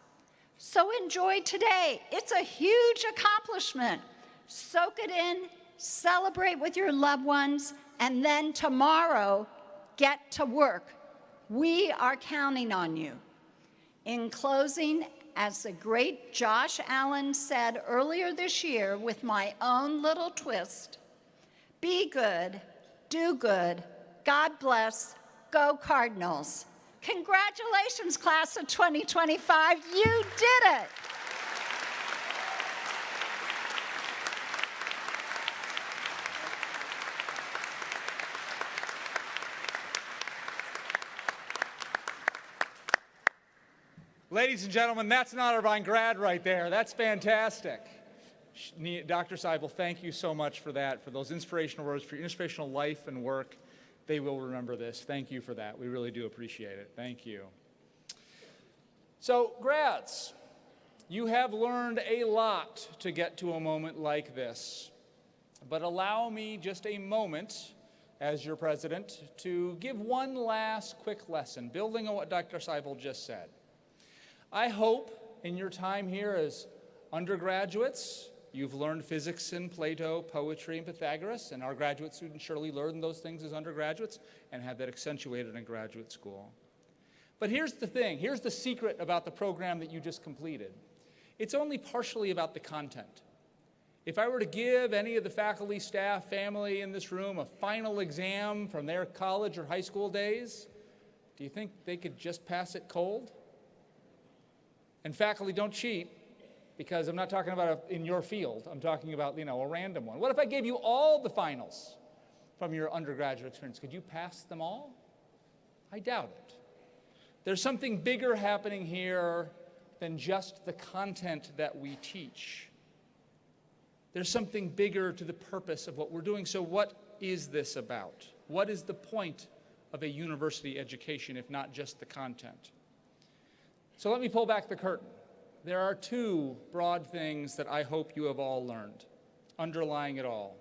So enjoy today. It's a huge accomplishment. Soak it in, celebrate with your loved ones, and then tomorrow, get to work. We are counting on you. In closing, as the great Josh Allen said earlier this year with my own little twist, be good, do good, God bless, go Cardinals. Congratulations, class of 2025, you did it. Ladies and gentlemen, that's an Otterbein grad right there. That's fantastic. Dr. Seibel, thank you so much for that, for those inspirational words, for your inspirational life and work. They will remember this. Thank you for that. We really do appreciate it. Thank you. So, grads, you have learned a lot to get to a moment like this. But allow me just a moment, as your president, to give one last quick lesson, building on what Dr. Seibel just said. I hope in your time here as undergraduates, you've learned physics and Plato, poetry and Pythagoras, and our graduate students surely learned those things as undergraduates and had that accentuated in graduate school. But here's the thing, here's the secret about the program that you just completed. It's only partially about the content. If I were to give any of the faculty, staff, family in this room a final exam from their college or high school days, do you think they could just pass it cold? And faculty, don't cheat, because I'm not talking about in your field. I'm talking about, a random one. What if I gave you all the finals from your undergraduate experience? Could you pass them all? I doubt it. There's something bigger happening here than just the content that we teach. There's something bigger to the purpose of what we're doing. So what is this about? What is the point of a university education, if not just the content? So let me pull back the curtain. There are two broad things that I hope you have all learned, underlying it all.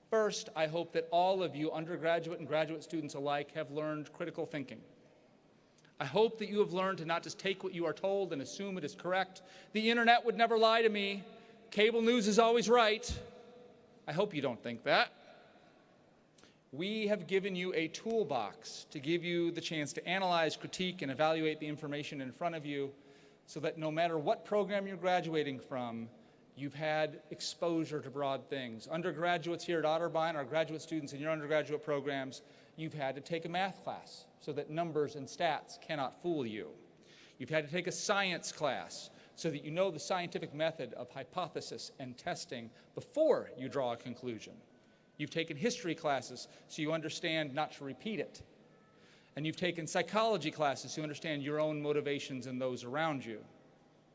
First, I hope that all of you, undergraduate and graduate students alike, have learned critical thinking. I hope that you have learned to not just take what you are told and assume it is correct. The internet would never lie to me. Cable news is always right. I hope you don't think that. We have given you a toolbox to give you the chance to analyze, critique, and evaluate the information in front of you so that no matter what program you're graduating from, you've had exposure to broad things. Undergraduates here at Otterbein, our graduate students in your undergraduate programs, you've had to take a math class so that numbers and stats cannot fool you. You've had to take a science class so that you know the scientific method of hypothesis and testing before you draw a conclusion. You've taken history classes so you understand not to repeat it. And you've taken psychology classes so you understand your own motivations and those around you.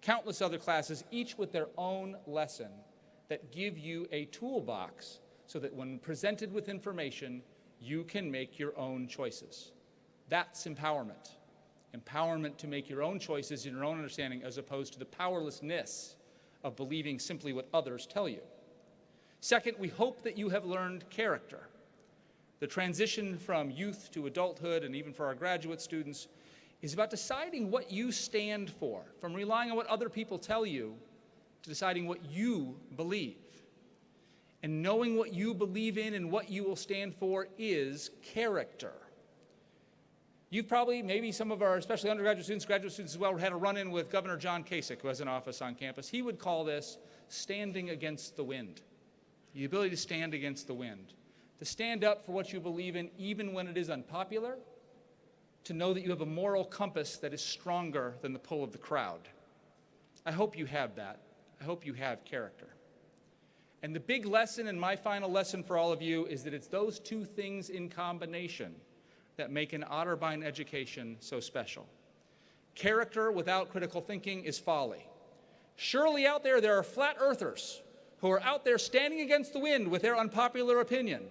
Countless other classes, each with their own lesson, that give you a toolbox so that when presented with information, you can make your own choices. That's empowerment. Empowerment to make your own choices in your own understanding, as opposed to the powerlessness of believing simply what others tell you. Second, we hope that you have learned character. The transition from youth to adulthood, and even for our graduate students, is about deciding what you stand for, from relying on what other people tell you to deciding what you believe. And knowing what you believe in and what you will stand for is character. You've probably, maybe some of our, especially undergraduate students, graduate students as well, had a run-in with Governor John Kasich, who has an office on campus. He would call this standing against the wind. The ability to stand against the wind. To stand up for what you believe in, even when it is unpopular. To know that you have a moral compass that is stronger than the pull of the crowd. I hope you have that. I hope you have character. And the big lesson, and my final lesson for all of you, is that it's those two things in combination that make an Otterbein education so special. Character without critical thinking is folly. Surely out there are flat earthers who are out there standing against the wind with their unpopular opinion,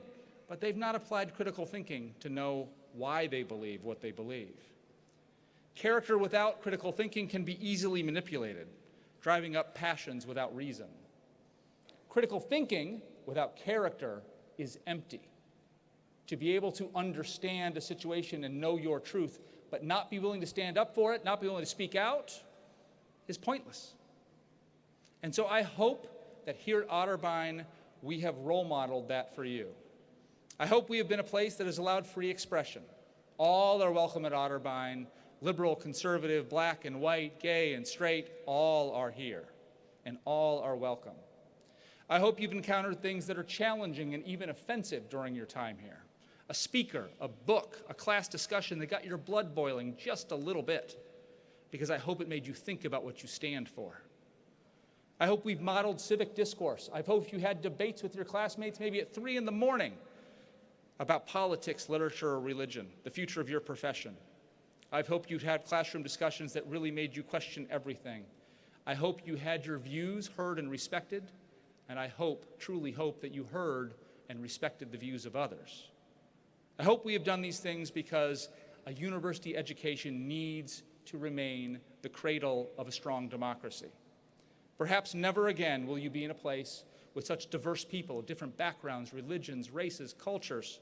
but they've not applied critical thinking to know why they believe what they believe. Character without critical thinking can be easily manipulated, driving up passions without reason. Critical thinking without character is empty. To be able to understand a situation and know your truth, but not be willing to stand up for it, not be willing to speak out, is pointless. And so I hope that here at Otterbein, we have role modeled that for you. I hope we have been a place that has allowed free expression. All are welcome at Otterbein. Liberal, conservative, black and white, gay and straight, all are here, and all are welcome. I hope you've encountered things that are challenging and even offensive during your time here. A speaker, a book, a class discussion that got your blood boiling just a little bit, because I hope it made you think about what you stand for. I hope we've modeled civic discourse. I hope you had debates with your classmates maybe at 3 in the morning about politics, literature, or religion, the future of your profession. I hope you've had classroom discussions that really made you question everything. I hope you had your views heard and respected, and I hope, truly hope, that you heard and respected the views of others. I hope we have done these things because a university education needs to remain the cradle of a strong democracy. Perhaps never again will you be in a place with such diverse people, different backgrounds, religions, races, cultures,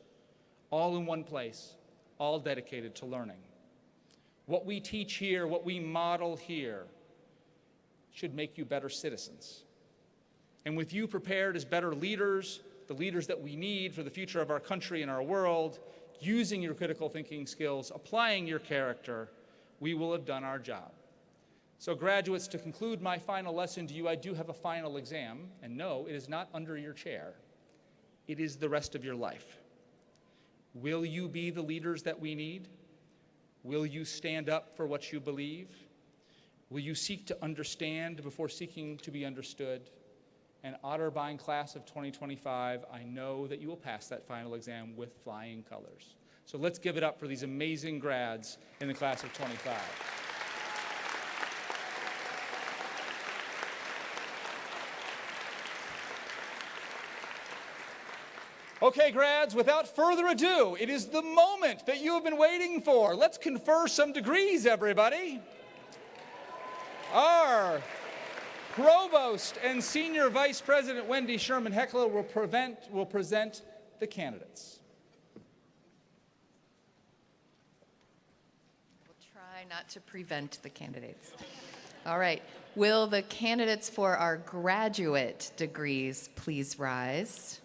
all in one place, all dedicated to learning. What we teach here, what we model here, should make you better citizens. And with you prepared as better leaders, the leaders that we need for the future of our country and our world, using your critical thinking skills, applying your character, we will have done our job. So graduates, to conclude my final lesson to you, I do have a final exam, and no, it is not under your chair. It is the rest of your life. Will you be the leaders that we need? Will you stand up for what you believe? Will you seek to understand before seeking to be understood? And Otterbein class of 2025, I know that you will pass that final exam with flying colors. So let's give it up for these amazing grads in the class of 25. Okay, grads, without further ado, it is the moment that you have been waiting for. Let's confer some degrees, everybody. Our Provost and Senior Vice President Wendy Sherman Heckler will present the candidates. We'll try not to prevent the candidates. All right. Will the candidates for our graduate degrees please rise?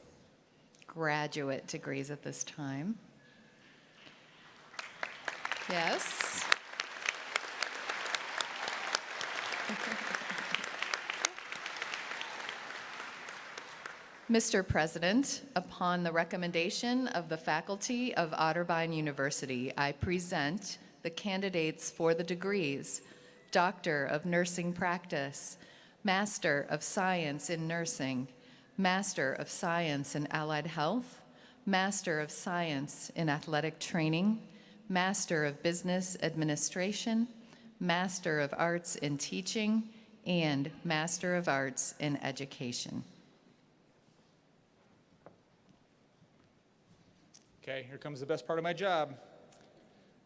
Graduate degrees at this time. Yes. Mr. President, upon the recommendation of the faculty of Otterbein University, I present the candidates for the degrees Doctor of Nursing Practice, Master of Science in Nursing, Master of Science in Allied Health, Master of Science in Athletic Training, Master of Business Administration, Master of Arts in Teaching, and Master of Arts in Education. Okay, here comes the best part of my job.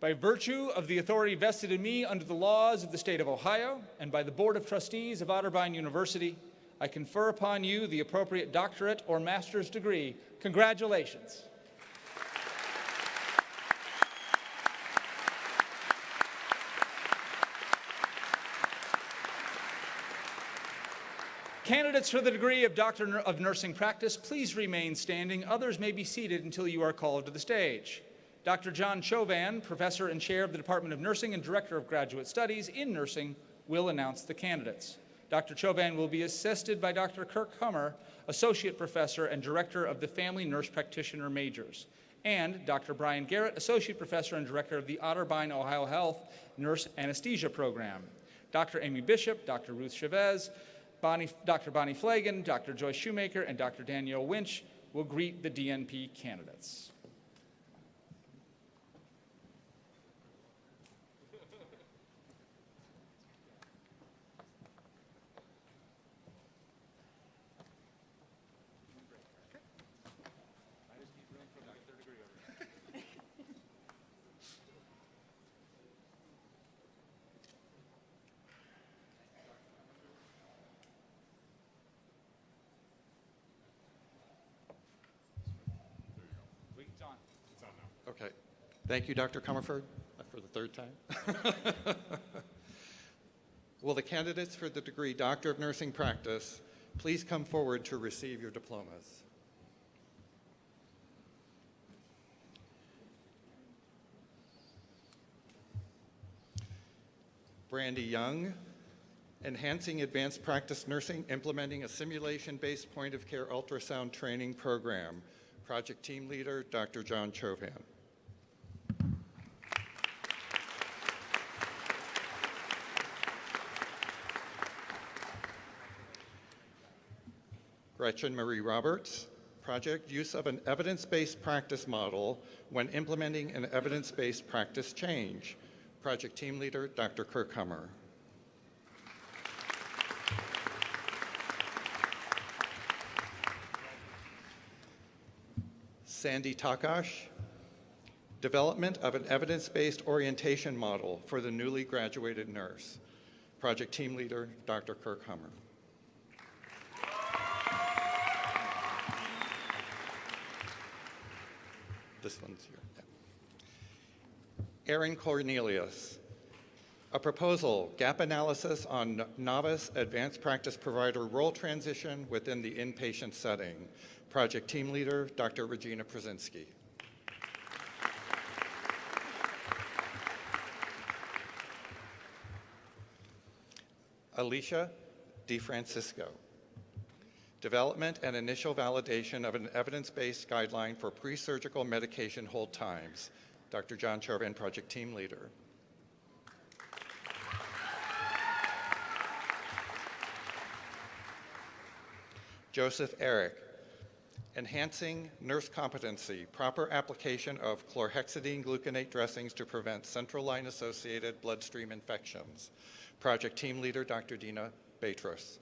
By virtue of the authority vested in me under the laws of the state of Ohio and by the Board of Trustees of Otterbein University, I confer upon you the appropriate doctorate or master's degree. Congratulations. Candidates for the degree of Doctor of Nursing Practice, please remain standing. Others may be seated until you are called to the stage. Dr. John Chauvin, Professor and Chair of the Department of Nursing and Director of Graduate Studies in Nursing, will announce the candidates. Dr. Chauvin will be assisted by Dr. Kirk Hummer, Associate Professor and Director of the Family Nurse Practitioner Majors, and Dr. Brian Garrett, Associate Professor and Director of the Otterbein Ohio Health Nurse Anesthesia Program. Dr. Amy Bishop, Dr. Ruth Chavez, Dr. Bonnie Flagan, Dr. Joyce Shoemaker, and Dr. Danielle Winch will greet the DNP candidates. Okay. Thank you, Dr. Comerford, for the third time. Will the candidates for the degree Doctor of Nursing Practice please come forward to receive your diplomas? Brandy Young, Enhancing Advanced Practice Nursing, Implementing a Simulation-Based Point-of-Care Ultrasound Training Program. Project Team Leader, Dr. John Chauvin. Gretchen Marie Roberts, Project Use of an Evidence-Based Practice Model when Implementing an Evidence-Based Practice Change. Project Team Leader, Dr. Kirk Hummer. Sandy Takash, Development of an Evidence-Based Orientation Model for the Newly Graduated Nurse. Project Team Leader, Dr. Kirk Hummer. This one's here. Yeah. Erin Cornelius, a proposal, gap analysis on novice advanced practice provider role transition within the inpatient setting. Project Team Leader, Dr. Regina Przinski. Alicia DeFrancisco, Development and Initial Validation of an Evidence-Based Guideline for Pre-Surgical Medication Hold Times. Dr. John Chauvin, Project Team Leader. Joseph Eric, Enhancing Nurse Competency, Proper Application of Chlorhexidine Gluconate Dressings to Prevent Central Line-Associated Bloodstream Infections. Project Team Leader, Dr. Dina Batros.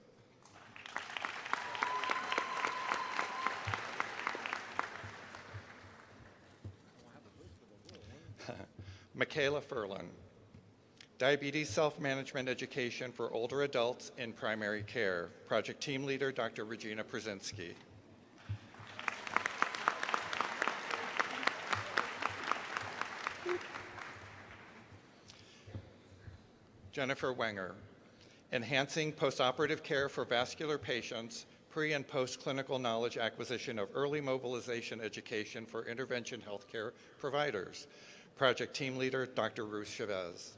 Michaela Furlan, Diabetes self-management education for older adults in primary care. Project team leader, Dr. Regina Przinski. Jennifer Wenger, enhancing postoperative care for vascular patients, pre- and post-clinical knowledge acquisition of early mobilization education for intervention healthcare providers. Project team leader, Dr. Ruth Chavez.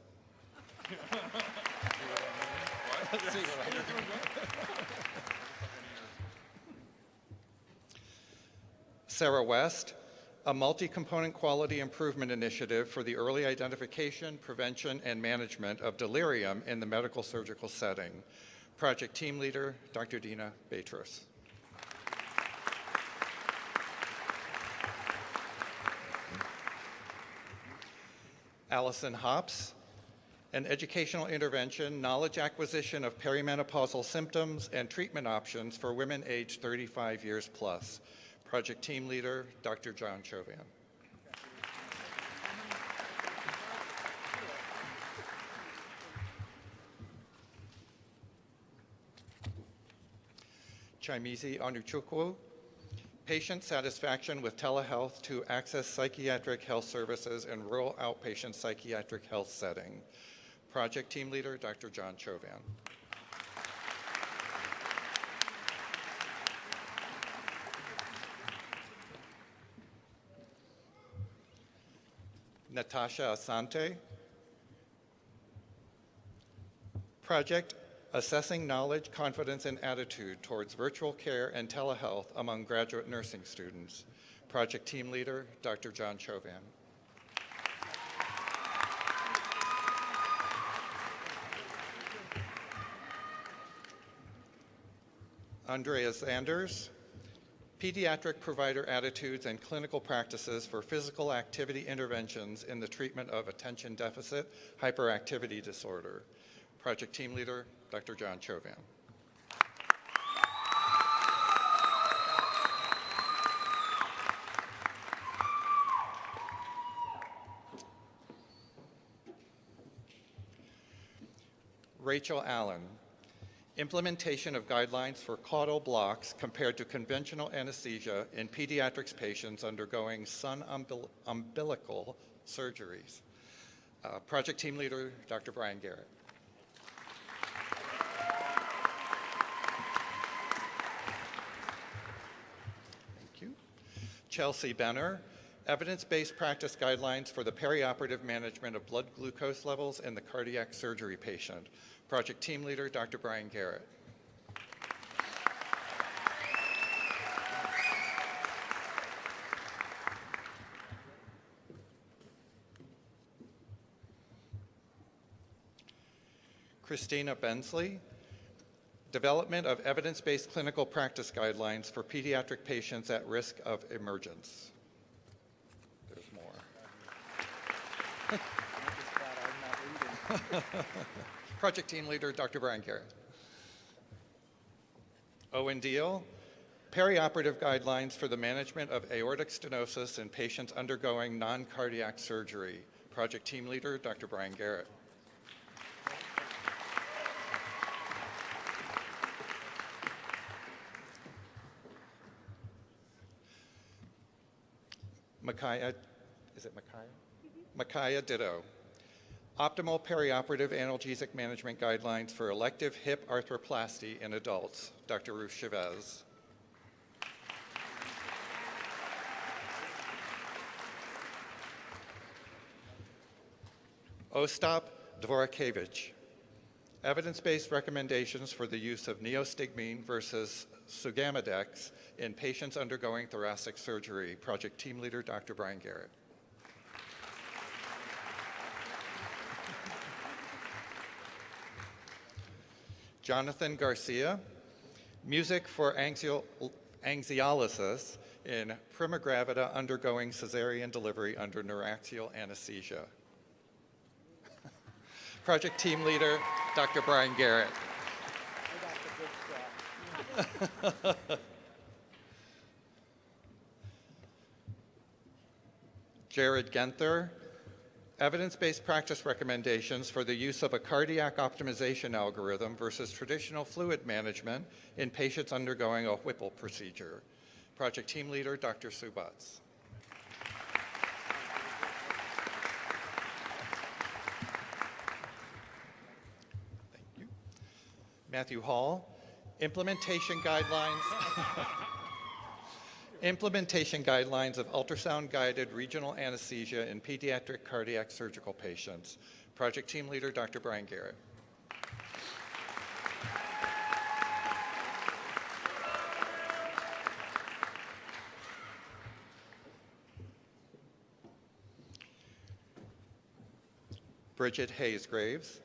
Sarah West, a multi-component quality improvement initiative for the early identification, prevention, and management of delirium in the medical surgical setting. Project team leader, Dr. Dina Beatrice. Allison Hops, an educational intervention, knowledge acquisition of perimenopausal symptoms and treatment options for women aged 35 years plus. Project team leader, Dr. John Chauvin. Chimizi Onuchukwu, patient satisfaction with telehealth to access psychiatric health services in rural outpatient psychiatric health setting. Project team leader, Dr. John Chauvin. Natasha Asante. Project assessing knowledge, confidence, and attitude towards virtual care and telehealth among graduate nursing students. Project team leader, Dr. John Chauvin. Andrea Sanders, pediatric provider attitudes and clinical practices for physical activity interventions in the treatment of attention deficit hyperactivity disorder. Project team leader, Dr. John Chauvin. Rachel Allen, implementation of guidelines for caudal blocks compared to conventional anesthesia in pediatrics patients undergoing umbilical surgeries. Project team leader, Dr. Brian Garrett. Thank you. Chelsea Benner, evidence-based practice guidelines for the perioperative management of blood glucose levels in the cardiac surgery patient. Project team leader, Dr. Brian Garrett. Christina Bensley, development of evidence-based clinical practice guidelines for pediatric patients at risk of emergence. There's more. Project team leader, Dr. Brian Garrett. Owen Deal, perioperative guidelines for the management of aortic stenosis in patients undergoing non-cardiac surgery. Project team leader, Dr. Brian Garrett. Micaiah, is it Micaiah? Micaiah Ditto. Optimal perioperative analgesic management guidelines for elective hip arthroplasty in adults. Dr. Ruth Chavez. Ostap Dvorakevich. Evidence-based recommendations for the use of neostigmine versus Sugamadex in patients undergoing thoracic surgery. Project team leader, Dr. Brian Garrett. Jonathan Garcia, music for anxiolysis in prima gravida undergoing cesarean delivery under neuraxial anesthesia. Project team leader, Dr. Brian Garrett. Jared Genther, Evidence-based practice recommendations for the use of a cardiac optimization algorithm versus traditional fluid management in patients undergoing a Whipple procedure. Project Team Leader, Dr. Subatz. Matthew Hall, implementation guidelines. Implementation guidelines of ultrasound-guided regional anesthesia in pediatric cardiac surgical patients. Project Team Leader, Dr. Brian Garrett. Bridget Hayes Graves.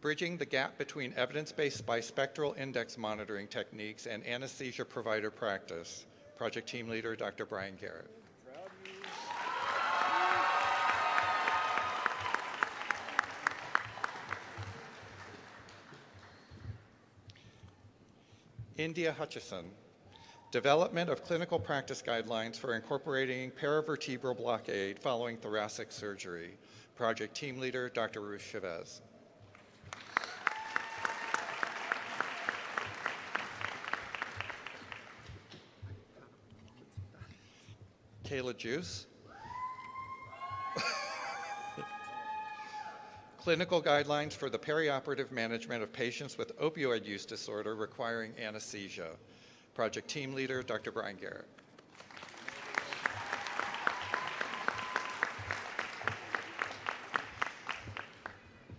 Bridging the gap between evidence-based bispectral index monitoring techniques and anesthesia provider practice. Project Team Leader, Dr. Brian Garrett. India Hutchison. Development of clinical practice guidelines for incorporating paravertebral blockade following thoracic surgery. Project Team Leader, Dr. Ruth Chavez. Kayla Juice. Clinical guidelines for the perioperative management of patients with opioid use disorder requiring anesthesia. Project Team Leader, Dr. Brian Garrett.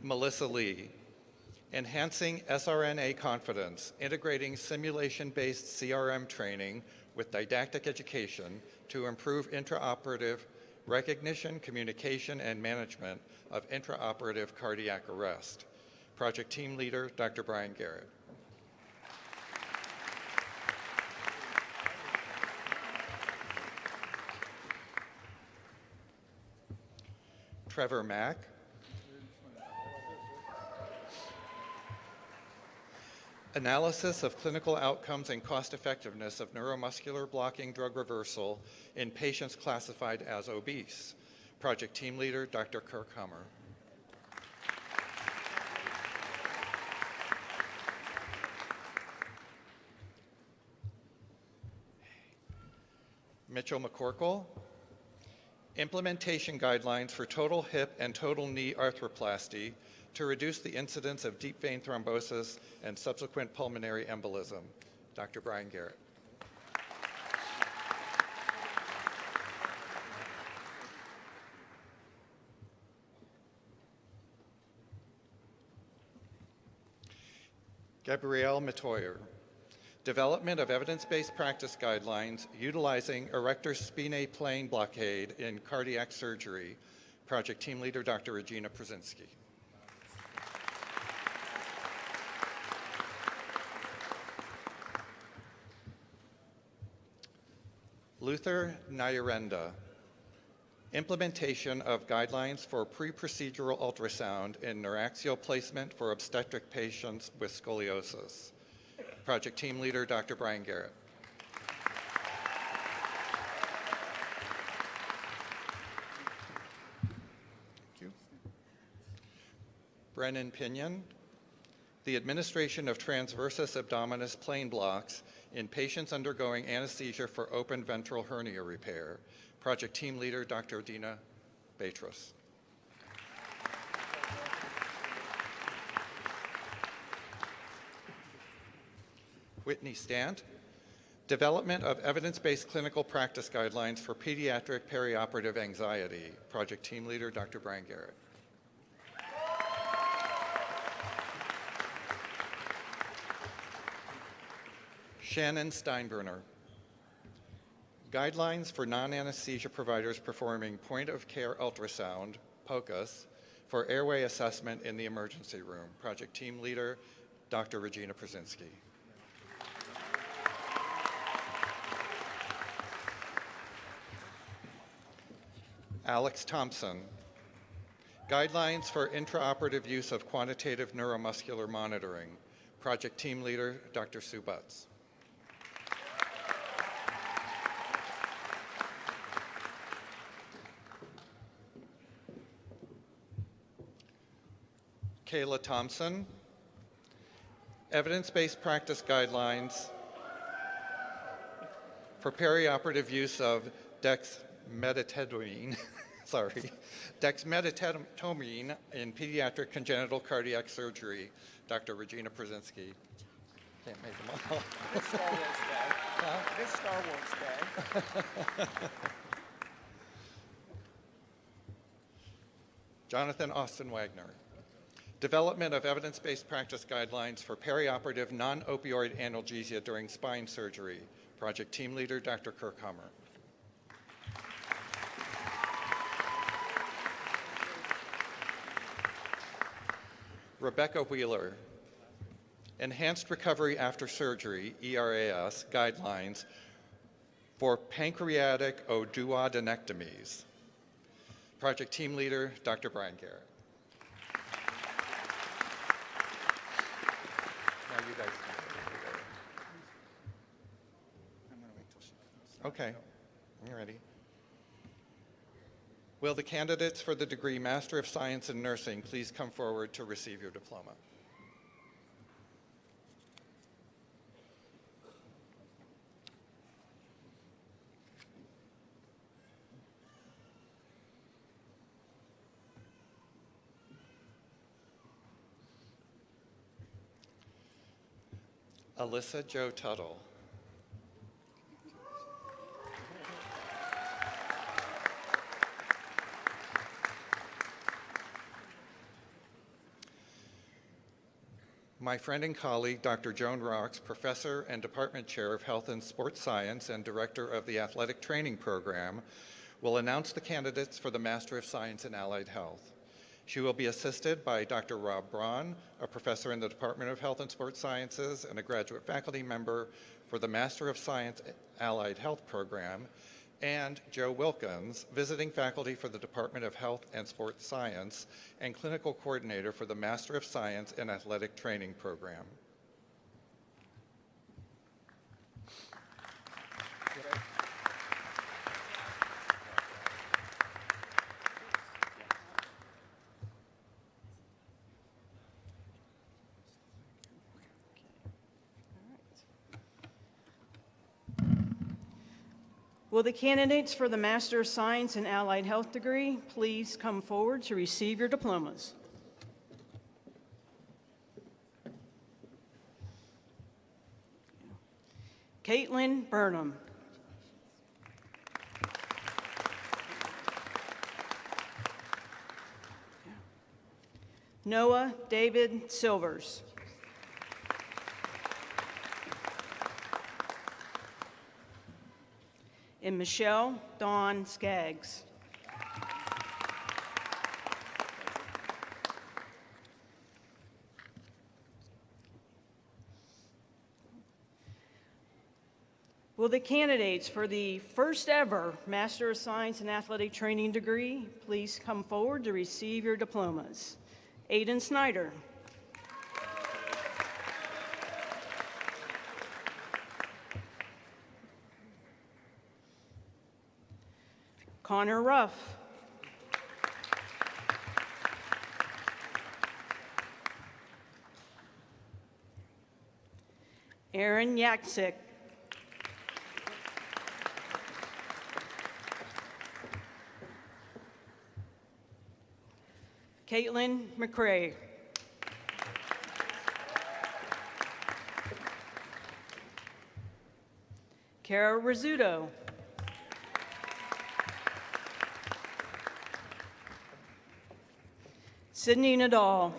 Melissa Lee. Enhancing SRNA confidence, integrating simulation-based CRM training with didactic education to improve intraoperative recognition, communication, and management of intraoperative cardiac arrest. Project Team Leader, Dr. Brian Garrett. Trevor Mack. Analysis of clinical outcomes and cost-effectiveness of neuromuscular blocking drug reversal in patients classified as obese. Project Team Leader, Dr. Kirk Hummer. Mitchell McCorkle. Implementation guidelines for total hip and total knee arthroplasty to reduce the incidence of deep vein thrombosis and subsequent pulmonary embolism. Dr. Brian Garrett. Gabrielle Metoyer. Development of evidence-based practice guidelines utilizing erector spinae plane blockade in cardiac surgery. Project Team Leader, Dr. Regina Przinski. Luther Nyarenda. Implementation of guidelines for pre-procedural ultrasound in neuraxial placement for obstetric patients with scoliosis. Project Team Leader, Dr. Brian Garrett. Thank you. Brennan Pinion. The administration of transversus abdominis plane blocks in patients undergoing anesthesia for open ventral hernia repair. Project Team Leader, Dr. Dina Beatrice. Whitney Stant. Development of evidence-based clinical practice guidelines for pediatric perioperative anxiety. Project Team Leader, Dr. Brian Garrett. Shannon Steinbruner. Guidelines for non-anesthesia providers performing point-of-care ultrasound, POCUS, for airway assessment in the emergency room. Project Team Leader, Dr. Regina Przinski. Alex Thompson. Guidelines for intraoperative use of quantitative neuromuscular monitoring. Project Team Leader, Dr. Sue Butts. Kayla Thompson. Evidence-based practice guidelines for perioperative use of dexmedetomidine, dexmedetomidine in pediatric congenital cardiac surgery. Dr. Regina Przinski. Can't make them all. This Star Wars Day. This Star Wars Day. Jonathan Austin Wagner. Development of evidence-based practice guidelines for perioperative non-opioid analgesia during spine surgery. Project team leader, Dr. Kirkhammer. Rebecca Wheeler. Enhanced Recovery After Surgery, ERAS, guidelines for pancreatic oduodenectomies. Project team leader, Dr. Brian Garrett. Now you guys can. Okay, you're ready. Will the candidates for the degree Master of Science in Nursing please come forward to receive your diploma? Alyssa Jo Tuttle. My friend and colleague, Dr. Joan Rocks, Professor and Department Chair of Health and Sports Science and Director of the Athletic Training Program, will announce the candidates for the Master of Science in Allied Health. She will be assisted by Dr. Rob Braun, a professor in the Department of Health and Sports Sciences and a graduate faculty member for the Master of Science Allied Health program, and Joe Wilkins, visiting faculty for the Department of Health and Sports Science and clinical coordinator for the Master of Science in Athletic Training program. Will the candidates for the Master of Science in Allied Health degree please come forward to receive your diplomas? Caitlin Burnham. Noah David Silvers. And Michelle Dawn Skaggs. Will the candidates for the first ever Master of Science in Athletic Training degree please come forward to receive your diplomas? Aiden Snyder. Connor Ruff. Aaron Yaksik. Caitlin McCrae. Kara Rizzuto. Sydney Nadal.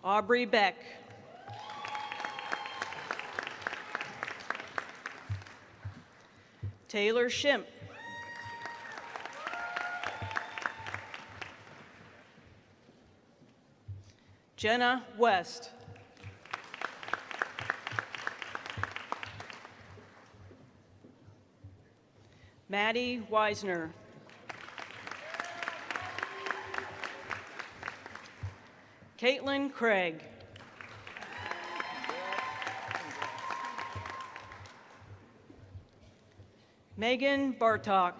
Aubrey Beck. Taylor Shimp. Jenna West. Maddie Weisner. Caitlin Craig. Megan Bartok.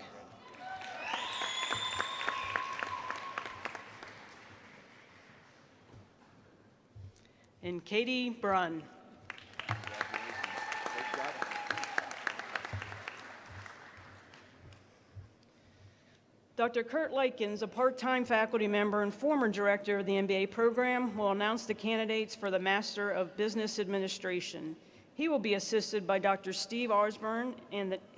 And Katie Brunn. Dr. Kurt Likens, a part-time faculty member and former director of the MBA program, will announce the candidates for the Master of Business Administration. He will be assisted by Dr. Steve Osborne,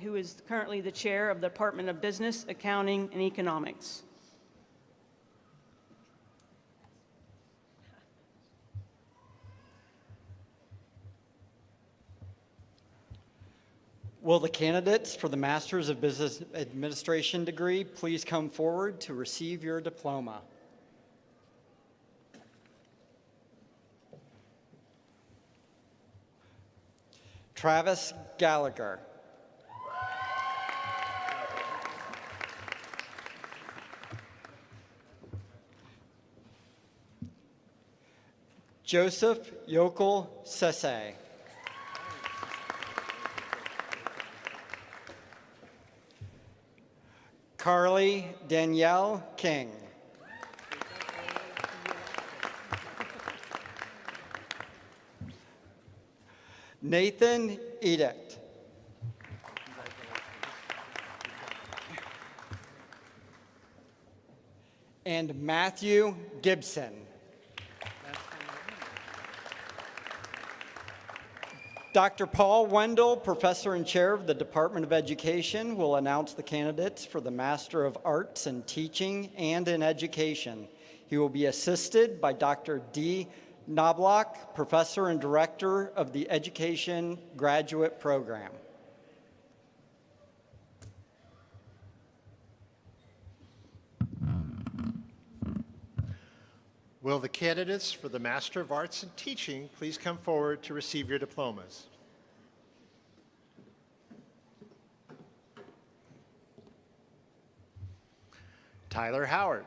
who is currently the chair of the Department of Business, Accounting, and Economics. Will the candidates for the Masters of Business Administration degree please come forward to receive your diploma? Travis Gallagher. Joseph Yokel Sese. Carly Danielle King. Nathan Edict. And Matthew Gibson. Dr. Paul Wendell, Professor and Chair of the Department of Education, will announce the candidates for the Master of Arts in Teaching and in Education. He will be assisted by Dr. D. Knobloch, Professor and Director of the Education Graduate Program. Will the candidates for the Master of Arts in Teaching please come forward to receive your diplomas? Tyler Howard.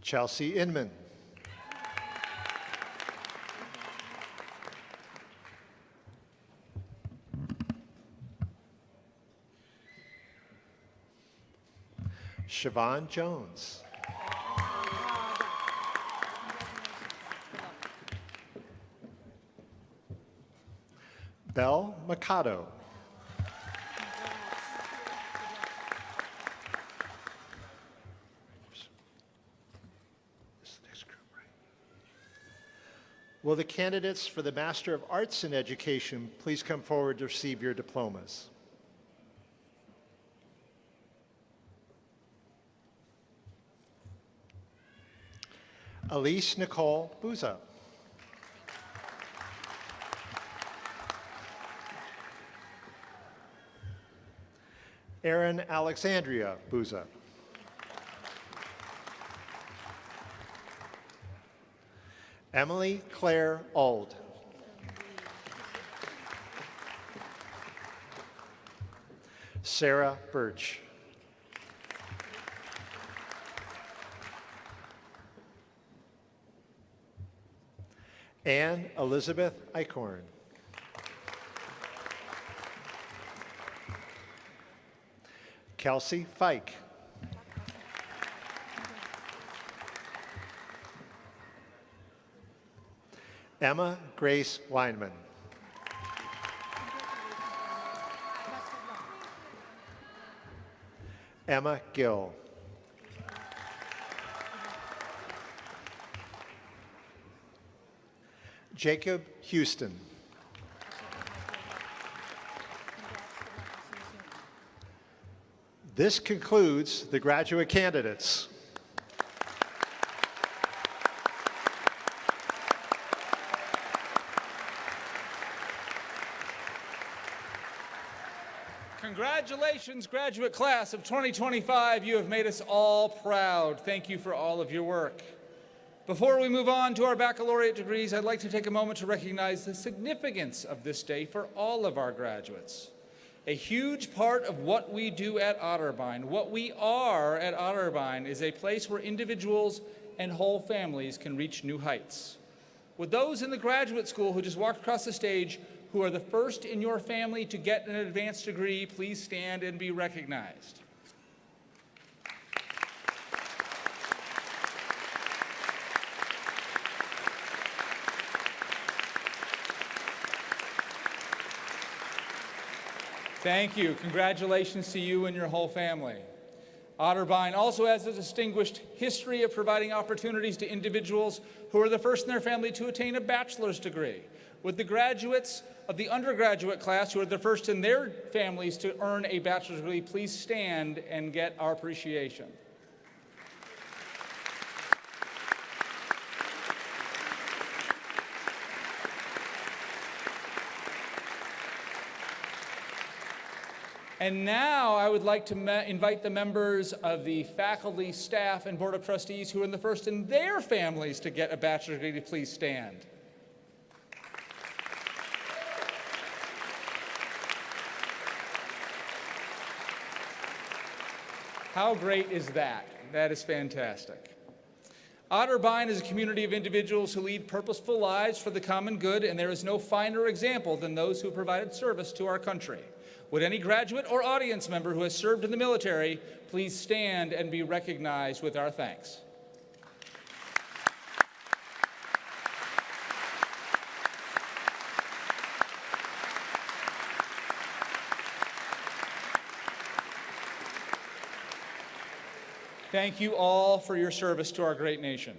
Chelsea Inman. Siobhan Jones. Belle Mikado. Will the candidates for the Master of Arts in Education please come forward to receive your diplomas? Elise Nicole Buza. Erin Alexandria Buza. Emily Claire Auld. Sarah Birch. Anne Elizabeth Eichhorn. Kelsey Fike. Emma Grace Weinman. Emma Gill. Jacob Houston. This concludes the graduate candidates. Congratulations, graduate class of 2025. You have made us all proud. Thank you for all of your work. Before we move on to our baccalaureate degrees, I'd like to take a moment to recognize the significance of this day for all of our graduates. A huge part of what we do at Otterbein, what we are at Otterbein, is a place where individuals and whole families can reach new heights. With those in the graduate school who just walked across the stage who are the first in your family to get an advanced degree, please stand and be recognized. Thank you. Congratulations to you and your whole family. Otterbein also has a distinguished history of providing opportunities to individuals who are the first in their family to attain a bachelor's degree. With the graduates of the undergraduate class who are the first in their families to earn a bachelor's degree, please stand and get our appreciation. And now I would like to invite the members of the faculty, staff, and Board of Trustees who are the first in their families to get a bachelor's degree to please stand. How great is that? That is fantastic. Otterbein is a community of individuals who lead purposeful lives for the common good, and there is no finer example than those who have provided service to our country. Would any graduate or audience member who has served in the military please stand and be recognized with our thanks? Thank you all for your service to our great nation.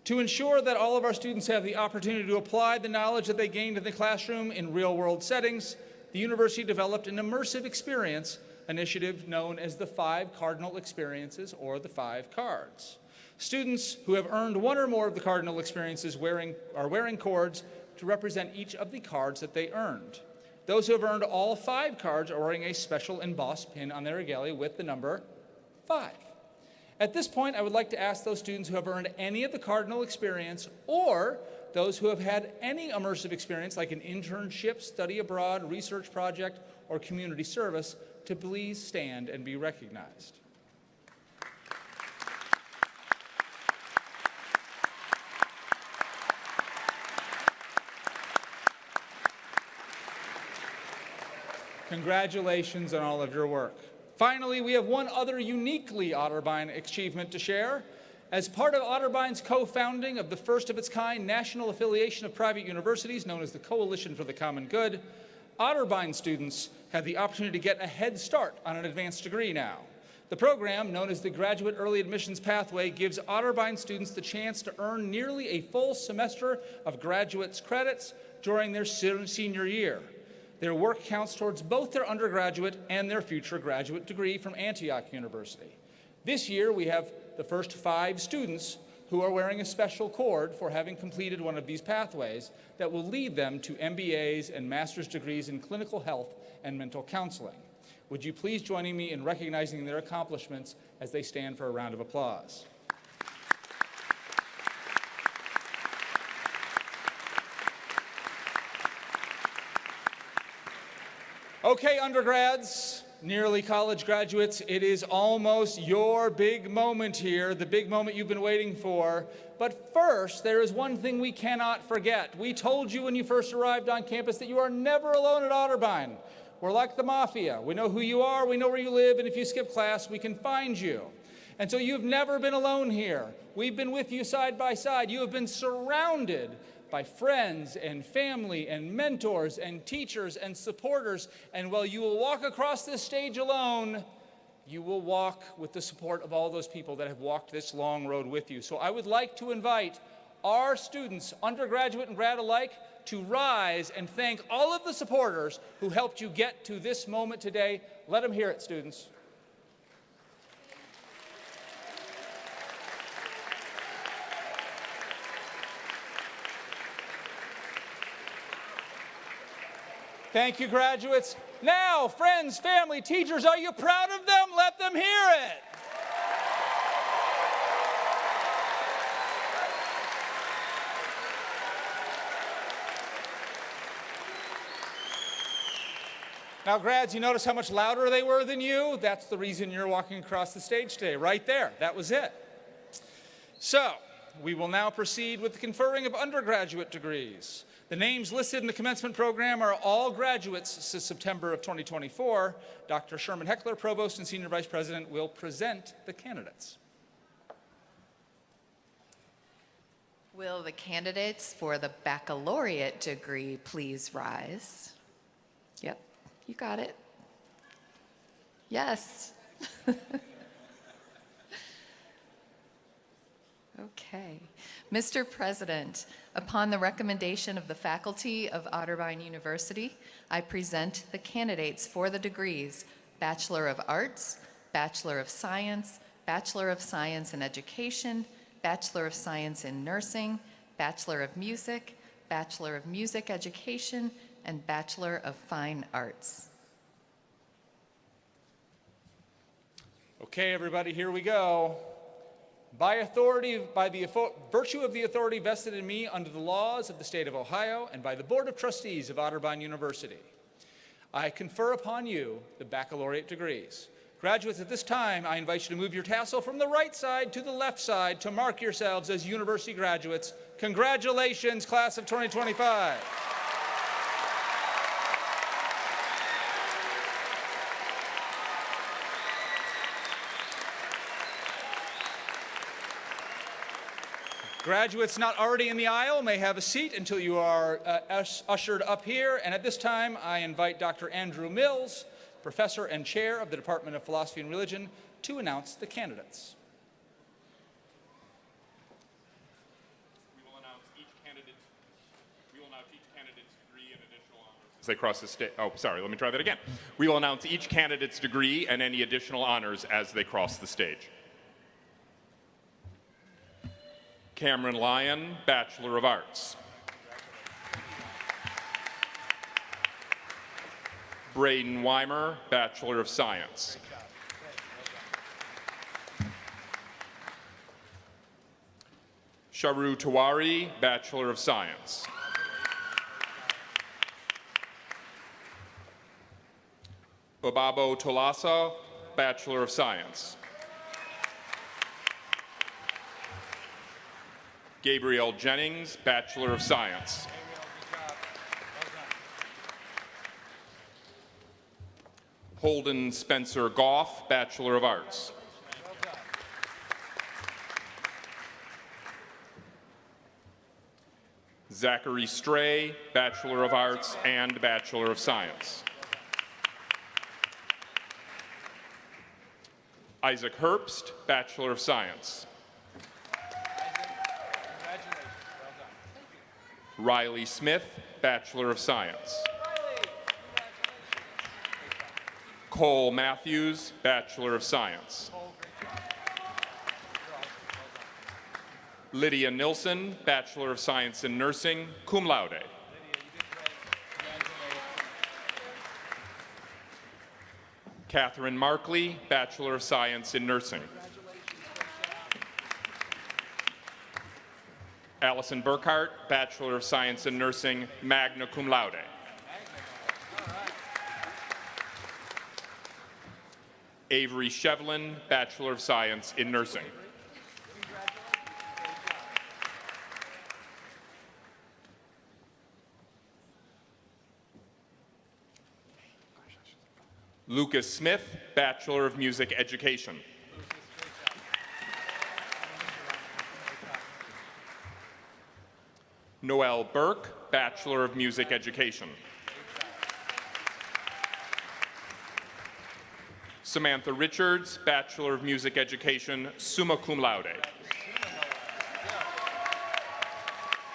To ensure that all of our students have the opportunity to apply the knowledge that they gained in the classroom in real-world settings, the university developed an immersive experience initiative known as the 5 Cardinal Experiences, or the 5 Cards. Students who have earned one or more of the Cardinal Experiences are wearing cords to represent each of the cards that they earned. Those who have earned all 5 cards are wearing a special embossed pin on their regalia with the number 5. At this point, I would like to ask those students who have earned any of the Cardinal Experience, or those who have had any immersive experience like an internship, study abroad, research project, or community service, to please stand and be recognized. Congratulations on all of your work. Finally, we have one other uniquely Otterbein achievement to share. As part of Otterbein's co-founding of the first of its kind national affiliation of private universities known as the Coalition for the Common Good, Otterbein students have the opportunity to get a head start on an advanced degree now. The program, known as the Graduate Early Admissions Pathway, gives Otterbein students the chance to earn nearly a full semester of graduate's credits during their senior year. Their work counts towards both their undergraduate and their future graduate degree from Antioch University. This year, we have the first 5 students who are wearing a special cord for having completed one of these pathways that will lead them to MBAs and master's degrees in clinical health and mental counseling. Would you please join me in recognizing their accomplishments as they stand for a round of applause? Okay, undergrads, nearly college graduates, it is almost your big moment here, the big moment you've been waiting for. But first, there is one thing we cannot forget. We told you when you first arrived on campus that you are never alone at Otterbein. We're like the mafia. We know who you are, we know where you live, and if you skip class, we can find you. And so you've never been alone here. We've been with you side by side. You have been surrounded by friends and family and mentors and teachers and supporters. And while you will walk across this stage alone, you will walk with the support of all those people that have walked this long road with you. So I would like to invite our students, undergraduate and grad alike, to rise and thank all of the supporters who helped you get to this moment today. Let them hear it, students. Thank you, graduates. Now, friends, family, teachers, are you proud of them? Let them hear it. Now, grads, you notice how much louder they were than you? That's the reason you're walking across the stage today, right there. That was it. So, we will now proceed with the conferring of undergraduate degrees. The names listed in the commencement program are all graduates since September of 2024. Dr. Sherman Heckler, Provost and Senior Vice President, will present the candidates. Will the candidates for the baccalaureate degree please rise? Yep, you got it. Yes. Okay. Mr. President, upon the recommendation of the faculty of Otterbein University, I present the candidates for the degrees Bachelor of Arts, Bachelor of Science in Education, Bachelor of Science in Nursing, Bachelor of Music Education, and Bachelor of Fine Arts. Okay, everybody, here we go. By virtue of the authority vested in me under the laws of the state of Ohio and by the Board of Trustees of Otterbein University, I confer upon you the baccalaureate degrees. Graduates, at this time, I invite you to move your tassel from the right side to the left side to mark yourselves as university graduates. Congratulations, class of 2025. Graduates not already in the aisle may have a seat until you are ushered up here. And at this time, I invite Dr. Andrew Mills, Professor and Chair of the Department of Philosophy and Religion, to announce the candidates. We will announce each candidate's degree and additional honors as they cross the stage. Oh, sorry, let me try that again. We will announce each candidate's degree and any additional honors as they cross the stage. Cameron Lyon, Bachelor of Arts. Braden Weimer, Bachelor of Science. Sharu Tawari, Bachelor of Science. Bababo Tolasa, Bachelor of Science. Gabriel Jennings, Bachelor of Science. Holden Spencer Goff, Bachelor of Arts. Zachary Stray, Bachelor of Arts and Bachelor of Science. Isaac Herbst, Bachelor of Science. Riley Smith, Bachelor of Science. Cole Matthews, Bachelor of Science. Lydia Nilsson, Bachelor of Science in Nursing, cum laude. Catherine Markley, Bachelor of Science in Nursing. Allison Burkhart, Bachelor of Science in Nursing, magna cum laude. Avery Shevlin, Bachelor of Science in Nursing. Lucas Smith, Bachelor of Music Education. Noel Burke, Bachelor of Music Education. Samantha Richards, Bachelor of Music Education, summa cum laude.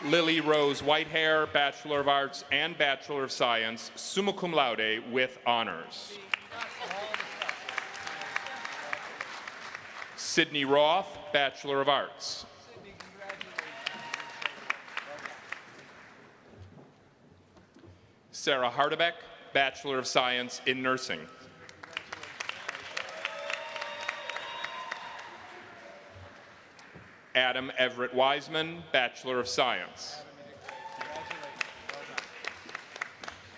Lily Rose Whitehair, Bachelor of Arts and Bachelor of Science, summa cum laude with honors. Sydney Roth, Bachelor of Arts. Sarah Hardebeck, Bachelor of Science in Nursing. Adam Everett Wiseman, Bachelor of Science.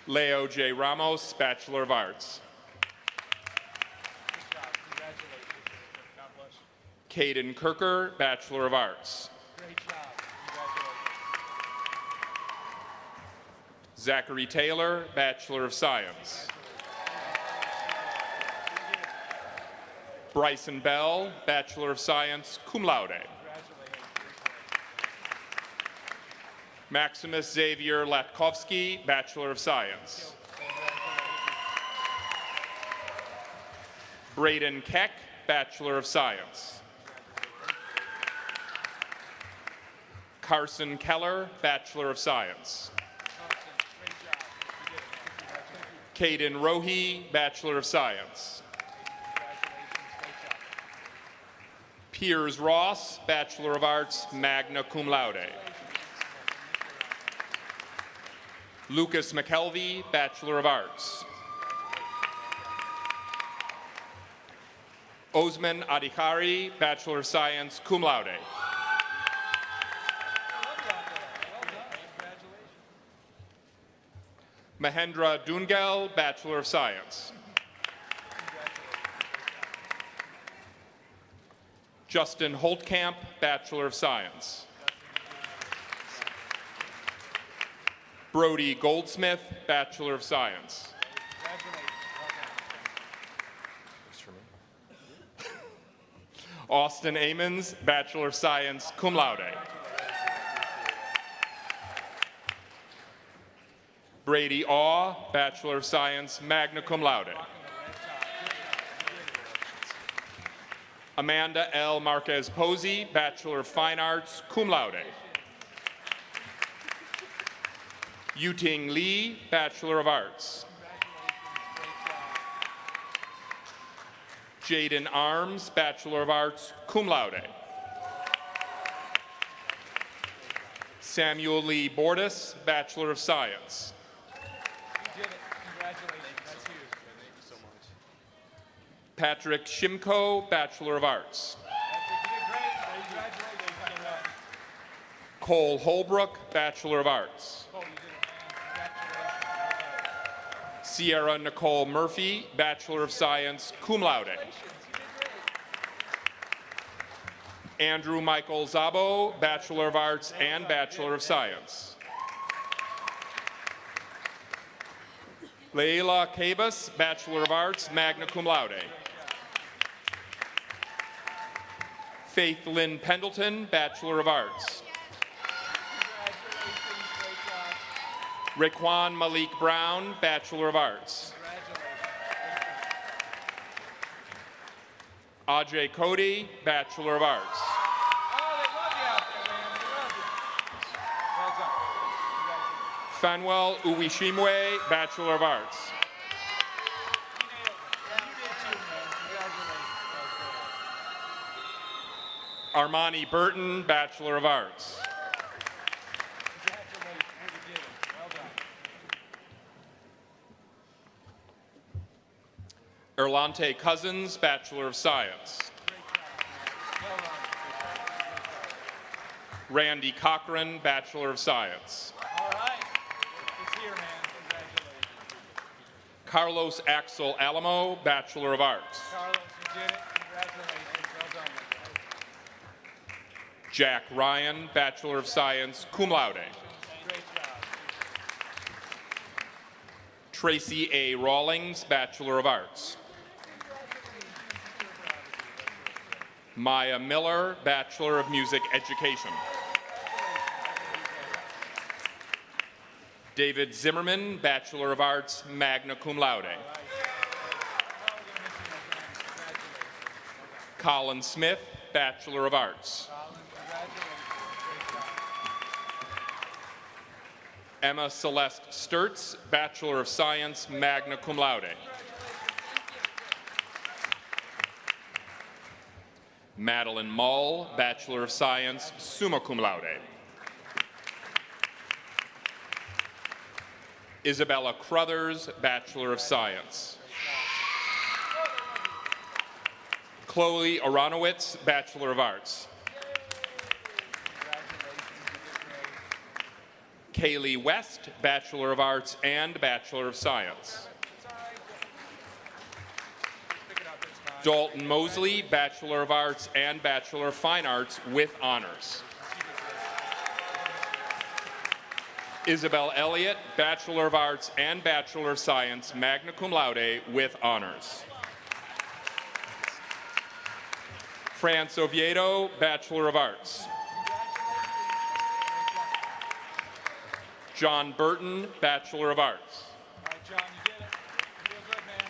Leo J. Ramos, Bachelor of Arts. Caden Kirker, Bachelor of Arts. Great job. Zachary Taylor, Bachelor of Science. Bryson Bell, Bachelor of Science, cum laude. Maximus Xavier Latkovsky, Bachelor of Science. Braden Keck, Bachelor of Science. Carson Keller, Bachelor of Science. Caden Rohi, Bachelor of Science. Piers Ross, Bachelor of Arts, magna cum laude. Lucas McKelvey, Bachelor of Arts. Osman Adhikari, Bachelor of Science, cum laude. Mahendra Dungel, Bachelor of Science. Justin Holtkamp, Bachelor of Science. Brody Goldsmith, Bachelor of Science. Austin Amons, Bachelor of Science, cum laude. Brady Awe, Bachelor of Science, magna cum laude. Amanda L. Marquez Posey, Bachelor of Fine Arts, cum laude. Yuting Lee, Bachelor of Arts. Jaden Arms, Bachelor of Arts, cum laude. Samuel Lee Bordis, Bachelor of Science. You did it. Congratulations. That's huge. Thank you so much. Patrick Shimko, Bachelor of Arts. Patrick, you did great. Congratulations. Cole Holbrook, Bachelor of Arts. Cole, you did it, man. Congratulations. Sierra Nicole Murphy, Bachelor of Science, cum laude. Andrew Michael Zabo, Bachelor of Arts and Bachelor of Science. Leila Cabas, Bachelor of Arts, magna cum laude. Faith Lynn Pendleton, Bachelor of Arts. Raquan Malik Brown, Bachelor of Arts. Ajay Cody, Bachelor of Arts. Oh, they love you out there, man. They love you. Well done. Fanuel Uwishimwe, Bachelor of Arts. Armani Burton, Bachelor of Arts. Erlante Cousins, Bachelor of Science. Randy Cochran, Bachelor of Science. All right. It's here, man. Congratulations. Carlos Axel Alamo, Bachelor of Arts. Carlos, you did it. Congratulations. Well done. Jack Ryan, Bachelor of Science, cum laude. Great job. Tracy A. Rawlings, Bachelor of Arts. Maya Miller, Bachelor of Music Education. David Zimmerman, Bachelor of Arts, magna cum laude. Colin Smith, Bachelor of Arts. Emma Celeste Sturtz, Bachelor of Science, magna cum laude. Madeline Mull, Bachelor of Science, summa cum laude. Isabella Crothers, Bachelor of Science. Chloe Aronowitz, Bachelor of Arts. Kaylee West, Bachelor of Arts and Bachelor of Science. Pick it up. It's fine. Dalton Mosley, Bachelor of Arts and Bachelor of Fine Arts with honors. Isabel Elliott, Bachelor of Arts and Bachelor of Science, magna cum laude with honors. France Oviedo, Bachelor of Arts. John Burton, Bachelor of Arts. All right, John, you did it. You feel good, man.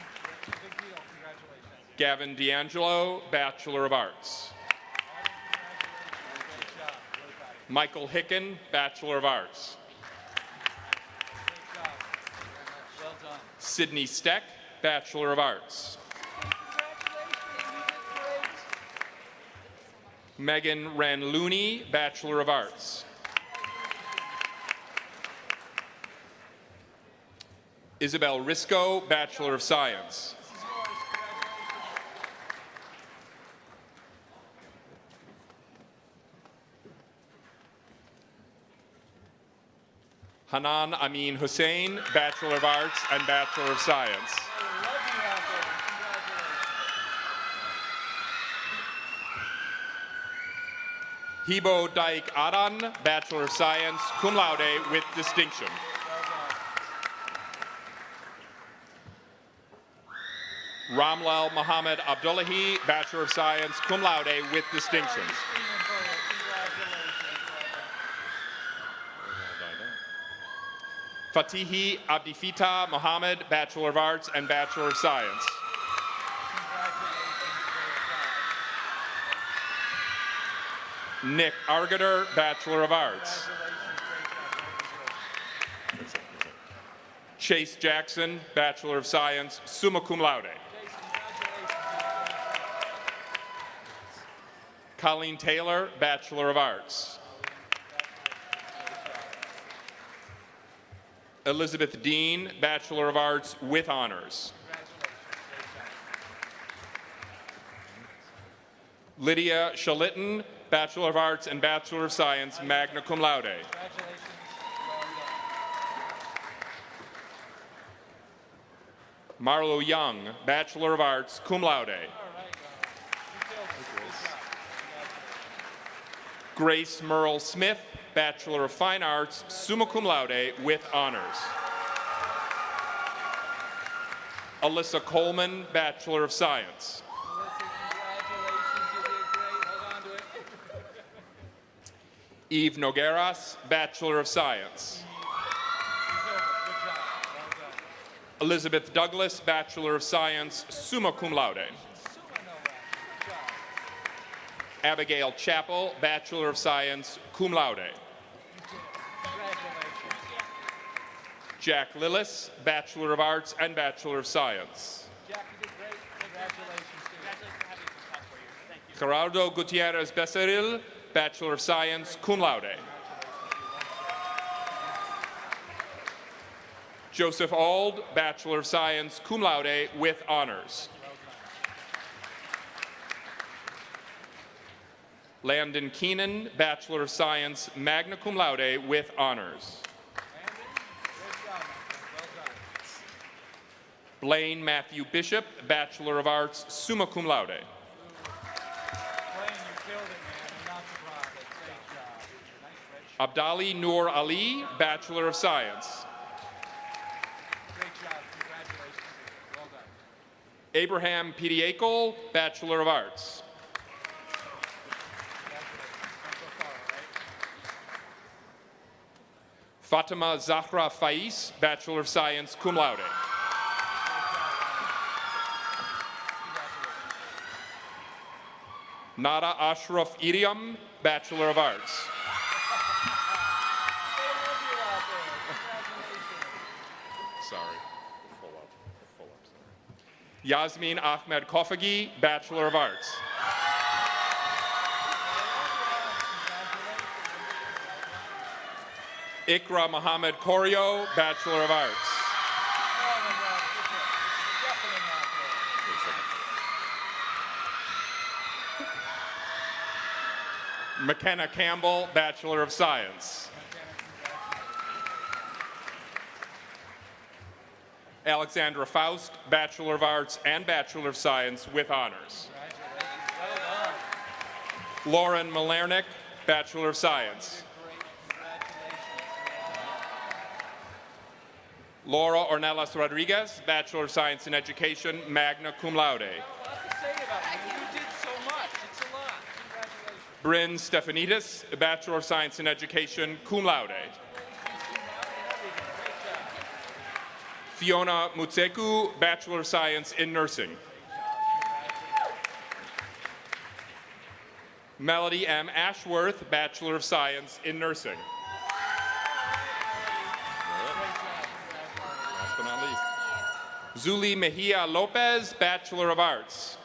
Big deal. Congratulations. Gavin D'Angelo, Bachelor of Arts. Great job. Really proud of you. Michael Hicken, Bachelor of Arts. Great job. Well done. Sydney Steck, Bachelor of Arts. Megan Ranlooney, Bachelor of Arts. Isabel Risco, Bachelor of Science. Hanan Amin Hussein, Bachelor of Arts and Bachelor of Science. Hibo Daik Adan, Bachelor of Science, cum laude with distinction. Ramlal Mohammed Abdullahi, Bachelor of Science, cum laude with distinction. Fatihi Abdifita Mohammed, Bachelor of Arts and Bachelor of Science. Nick Argater, Bachelor of Arts. Chase Jackson, Bachelor of Science, summa cum laude. Colleen Taylor, Bachelor of Arts. Elizabeth Dean, Bachelor of Arts with honors. Lydia Shalitton, Bachelor of Arts and Bachelor of Science, magna cum laude. Marlo Young, Bachelor of Arts, cum laude. Grace Merle Smith, Bachelor of Fine Arts, summa cum laude with honors. Alyssa Coleman, Bachelor of Science. Eve Nogueras, Bachelor of Science. Elizabeth Douglas, Bachelor of Science, summa cum laude. Abigail Chappell, Bachelor of Science, cum laude. Jack Lillis, Bachelor of Arts and Bachelor of Science. Jack, you did great. Congratulations. Gerardo Gutierrez Becerril, Bachelor of Science, cum laude. Joseph Auld, Bachelor of Science, cum laude with honors. Landon Keenan, Bachelor of Science, magna cum laude with honors. Blaine Matthew Bishop, Bachelor of Arts, summa cum laude. Abdali Noor Ali, Bachelor of Science. Great job. Congratulations. Well done. Abraham Pidiakel, Bachelor of Arts. Fatima Zahra Faiz, Bachelor of Science, cum laude. Nada Ashraf Iriam, Bachelor of Arts. Sorry. Full up. Sorry. Yasmin Ahmed Kofagi, Bachelor of Arts. Ikra Mohammed Koryo, Bachelor of Arts. McKenna Campbell, Bachelor of Science. Alexandra Faust, Bachelor of Arts and Bachelor of Science with honors. Lauren Malernick, Bachelor of Science. Laura Ornelas Rodriguez, Bachelor of Science in Education, magna cum laude. Bryn Stefanidis, Bachelor of Science in Education, cum laude. Fiona Mutseku, Bachelor of Science in Nursing. Melody M. Ashworth, Bachelor of Science in Nursing. Last but not least. Zuli Mejia Lopez, Bachelor of Arts.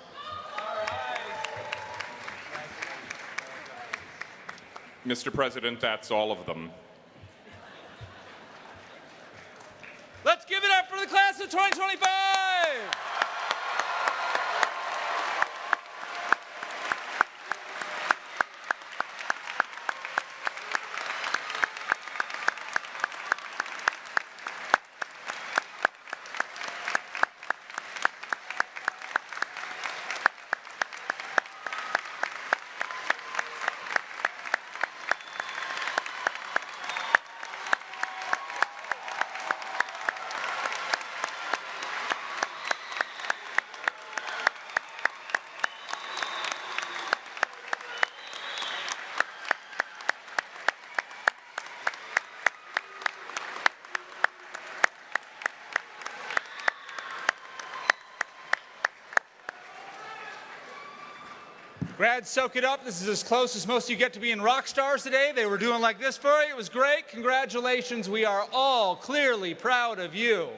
Mr. President, that's all of them. Let's give it up for the class of 2025! Grads, soak it up. This is as close as most of you get to being rock stars today. They were doing like this for you. It was great. Congratulations. We are all clearly proud of you.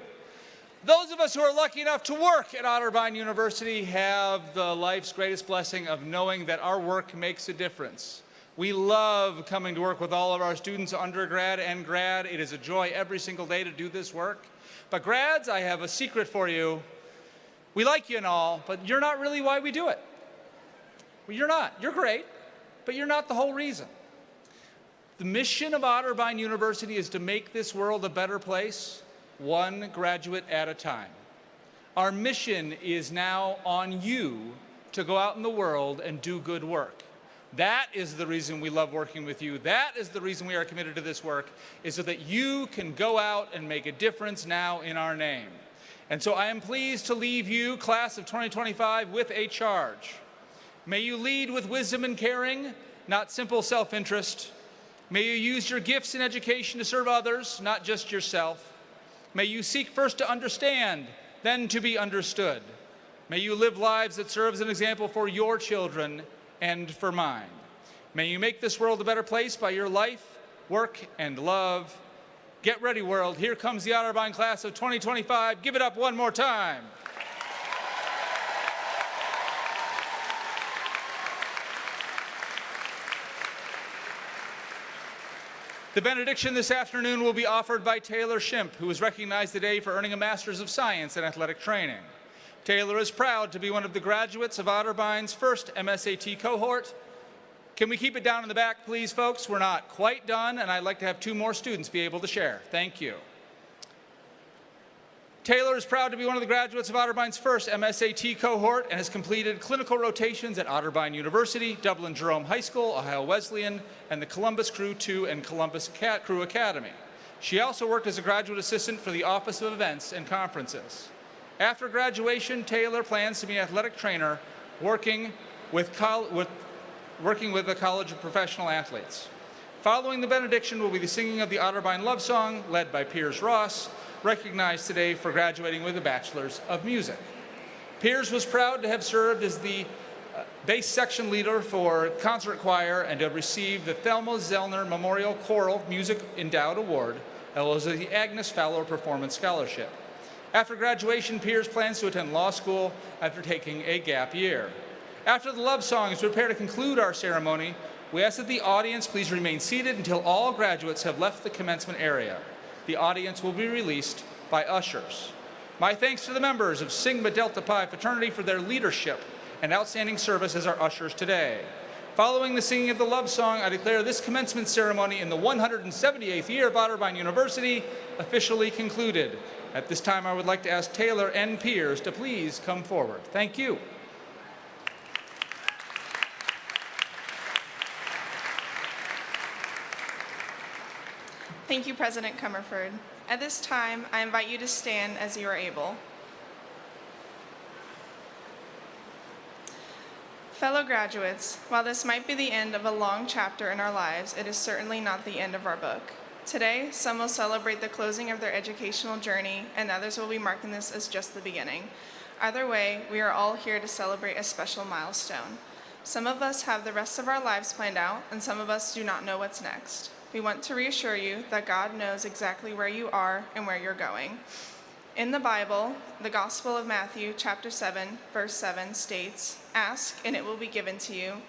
Those of us who are lucky enough to work at Otterbein University have the life's greatest blessing of knowing that our work makes a difference. We love coming to work with all of our students, undergrad and grad. It is a joy every single day to do this work. But grads, I have a secret for you. We like you and all, but you're not really why we do it. Well, you're not. You're great, but you're not the whole reason. The mission of Otterbein University is to make this world a better place, one graduate at a time. Our mission is now on you to go out in the world and do good work. That is the reason we love working with you. That is the reason we are committed to this work, is so that you can go out and make a difference now in our name. And so I am pleased to leave you, class of 2025, with a charge. May you lead with wisdom and caring, not simple self-interest. May you use your gifts in education to serve others, not just yourself. May you seek first to understand, then to be understood. May you live lives that serve as an example for your children and for mine. May you make this world a better place by your life, work, and love. Get ready, world. Here comes the Otterbein class of 2025. Give it up one more time. The benediction this afternoon will be offered by Taylor Shimp, who is recognized today for earning a Master's of Science in Athletic Training. Taylor is proud to be one of the graduates of Otterbein's first MSAT cohort. Can we keep it down in the back, please, folks? We're not quite done, and I'd like to have 2 more students be able to share. Thank you. Taylor is proud to be one of the graduates of Otterbein's first MSAT cohort and has completed clinical rotations at Otterbein University, Dublin Jerome High School, Ohio Wesleyan, and the Columbus Crew 2 and Columbus Crew Academy. She also worked as a graduate assistant for the Office of Events and Conferences. After graduation, Taylor plans to be an athletic trainer working with the College of Professional Athletes. Following the benediction will be the singing of the Otterbein Love Song, led by Piers Ross, recognized today for graduating with a Bachelor's of Music. Piers was proud to have served as the bass section leader for concert choir and to have received the Thelma Zellner Memorial Choral Music Endowed Award, as well as the Agnes Fowler Performance Scholarship. After graduation, Piers plans to attend law school after taking a gap year. After the love song is prepared to conclude our ceremony, we ask that the audience please remain seated until all graduates have left the commencement area. The audience will be released by ushers. My thanks to the members of Sigma Delta Pi fraternity for their leadership and outstanding service as our ushers today. Following the singing of the love song, I declare this commencement ceremony in the 178th year of Otterbein University officially concluded. At this time, I would like to ask Taylor and Piers to please come forward. Thank you. Thank you, President Comerford. At this time, I invite you to stand as you are able. Fellow graduates, while this might be the end of a long chapter in our lives, it is certainly not the end of our book. Today, some will celebrate the closing of their educational journey, and others will be marking this as just the beginning. Either way, we are all here to celebrate a special milestone. Some of us have the rest of our lives planned out, and some of us do not know what's next. We want to reassure you that God knows exactly where you are and where you're going. In the Bible, the Gospel of Matthew, chapter 7, verse 7 states, "Ask, and it will be given to you.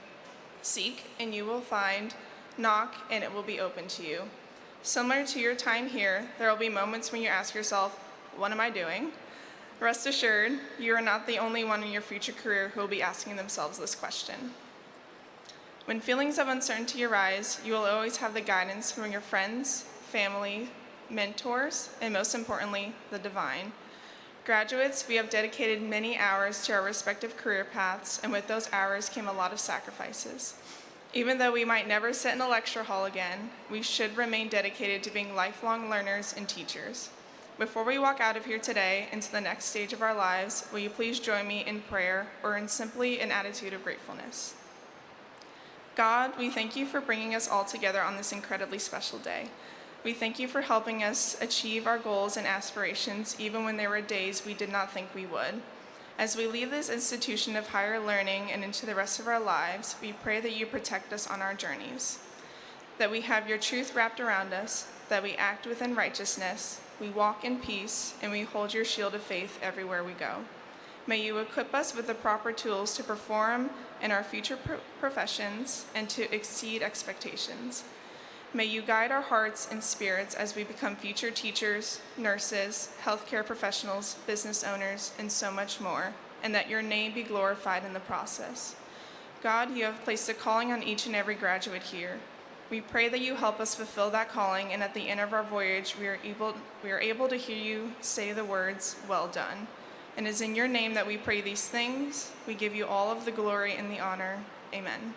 Seek, and you will find. Knock, and it will be open to you." Similar to your time here, there will be moments when you ask yourself, "What am I doing?" Rest assured, you are not the only one in your future career who will be asking themselves this question. When feelings of uncertainty arise, you will always have the guidance from your friends, family, mentors, and most importantly, the divine. Graduates, we have dedicated many hours to our respective career paths, and with those hours came a lot of sacrifices. Even though we might never sit in a lecture hall again, we should remain dedicated to being lifelong learners and teachers. Before we walk out of here today into the next stage of our lives, will you please join me in prayer or in simply an attitude of gratefulness? God, we thank you for bringing us all together on this incredibly special day. We thank you for helping us achieve our goals and aspirations even when there were days we did not think we would. As we leave this institution of higher learning and into the rest of our lives, we pray that you protect us on our journeys, that we have your truth wrapped around us, that we act within righteousness, we walk in peace, and we hold your shield of faith everywhere we go. May you equip us with the proper tools to perform in our future professions and to exceed expectations. May you guide our hearts and spirits as we become future teachers, nurses, healthcare professionals, business owners, and so much more, and that your name be glorified in the process. God, you have placed a calling on each and every graduate here. We pray that you help us fulfill that calling, and at the end of our voyage, we are able to hear you say the words, "Well done." And it is in your name that we pray these things. We give you all of the glory and the honor. Amen.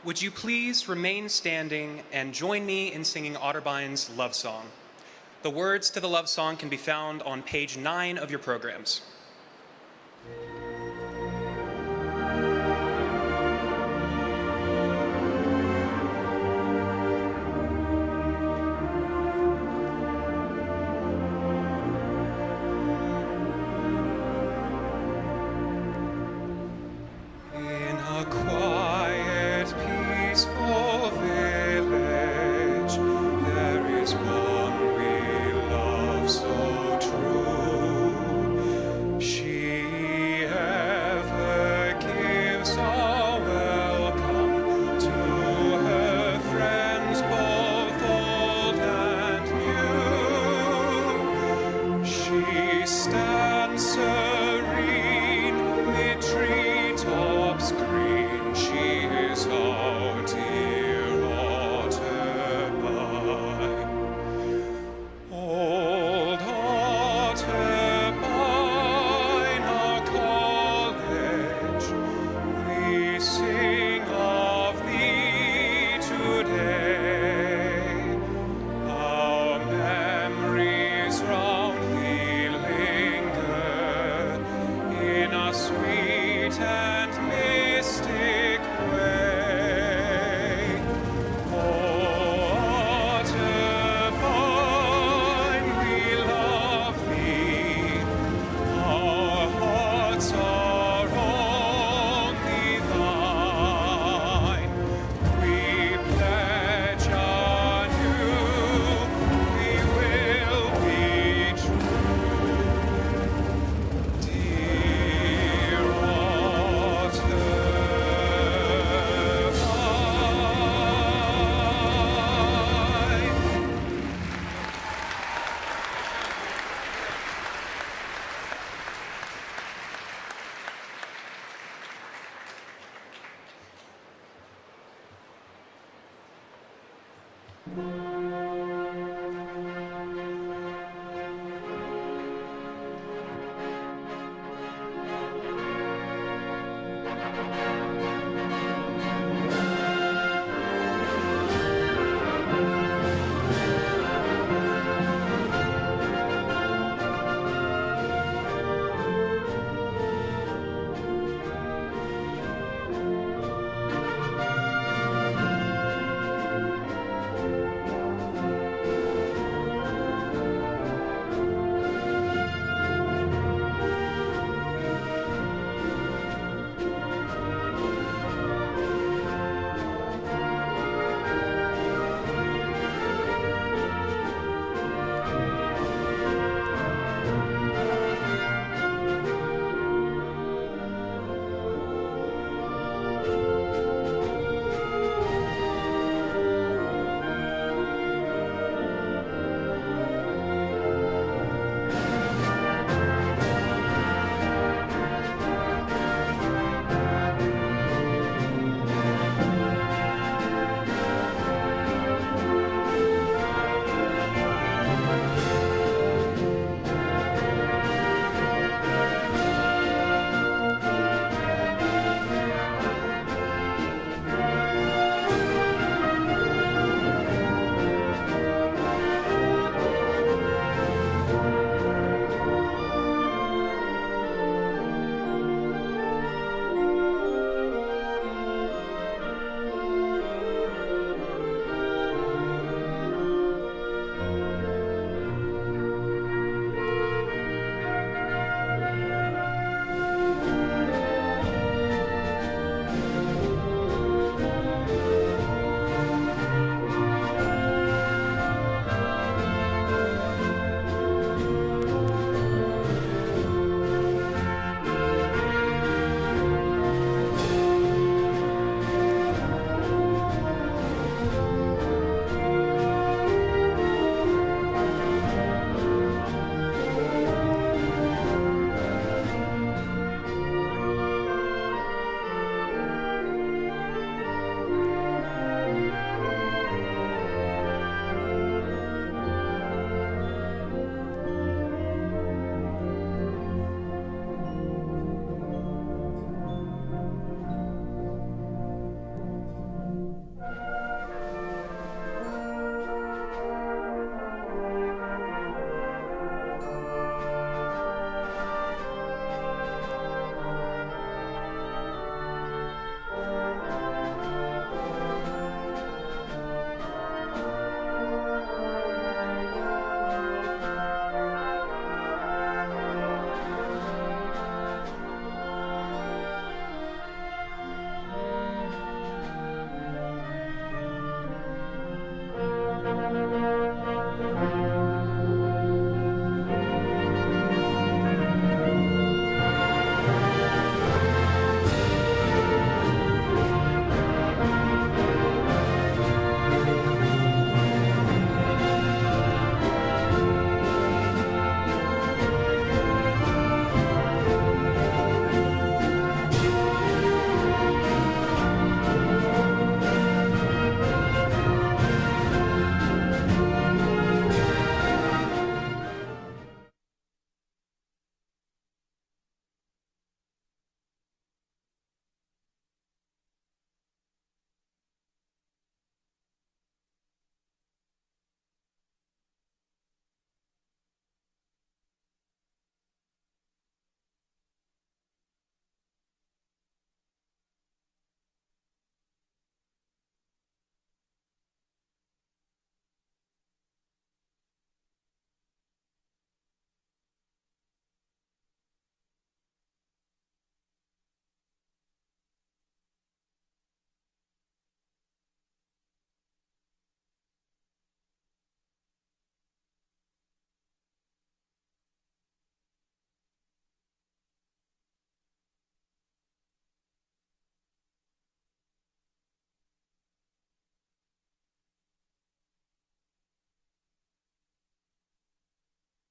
Would you please remain standing and join me in singing Otterbein's love song? The words to the love song can be found on page 9 of your programs. So true, you.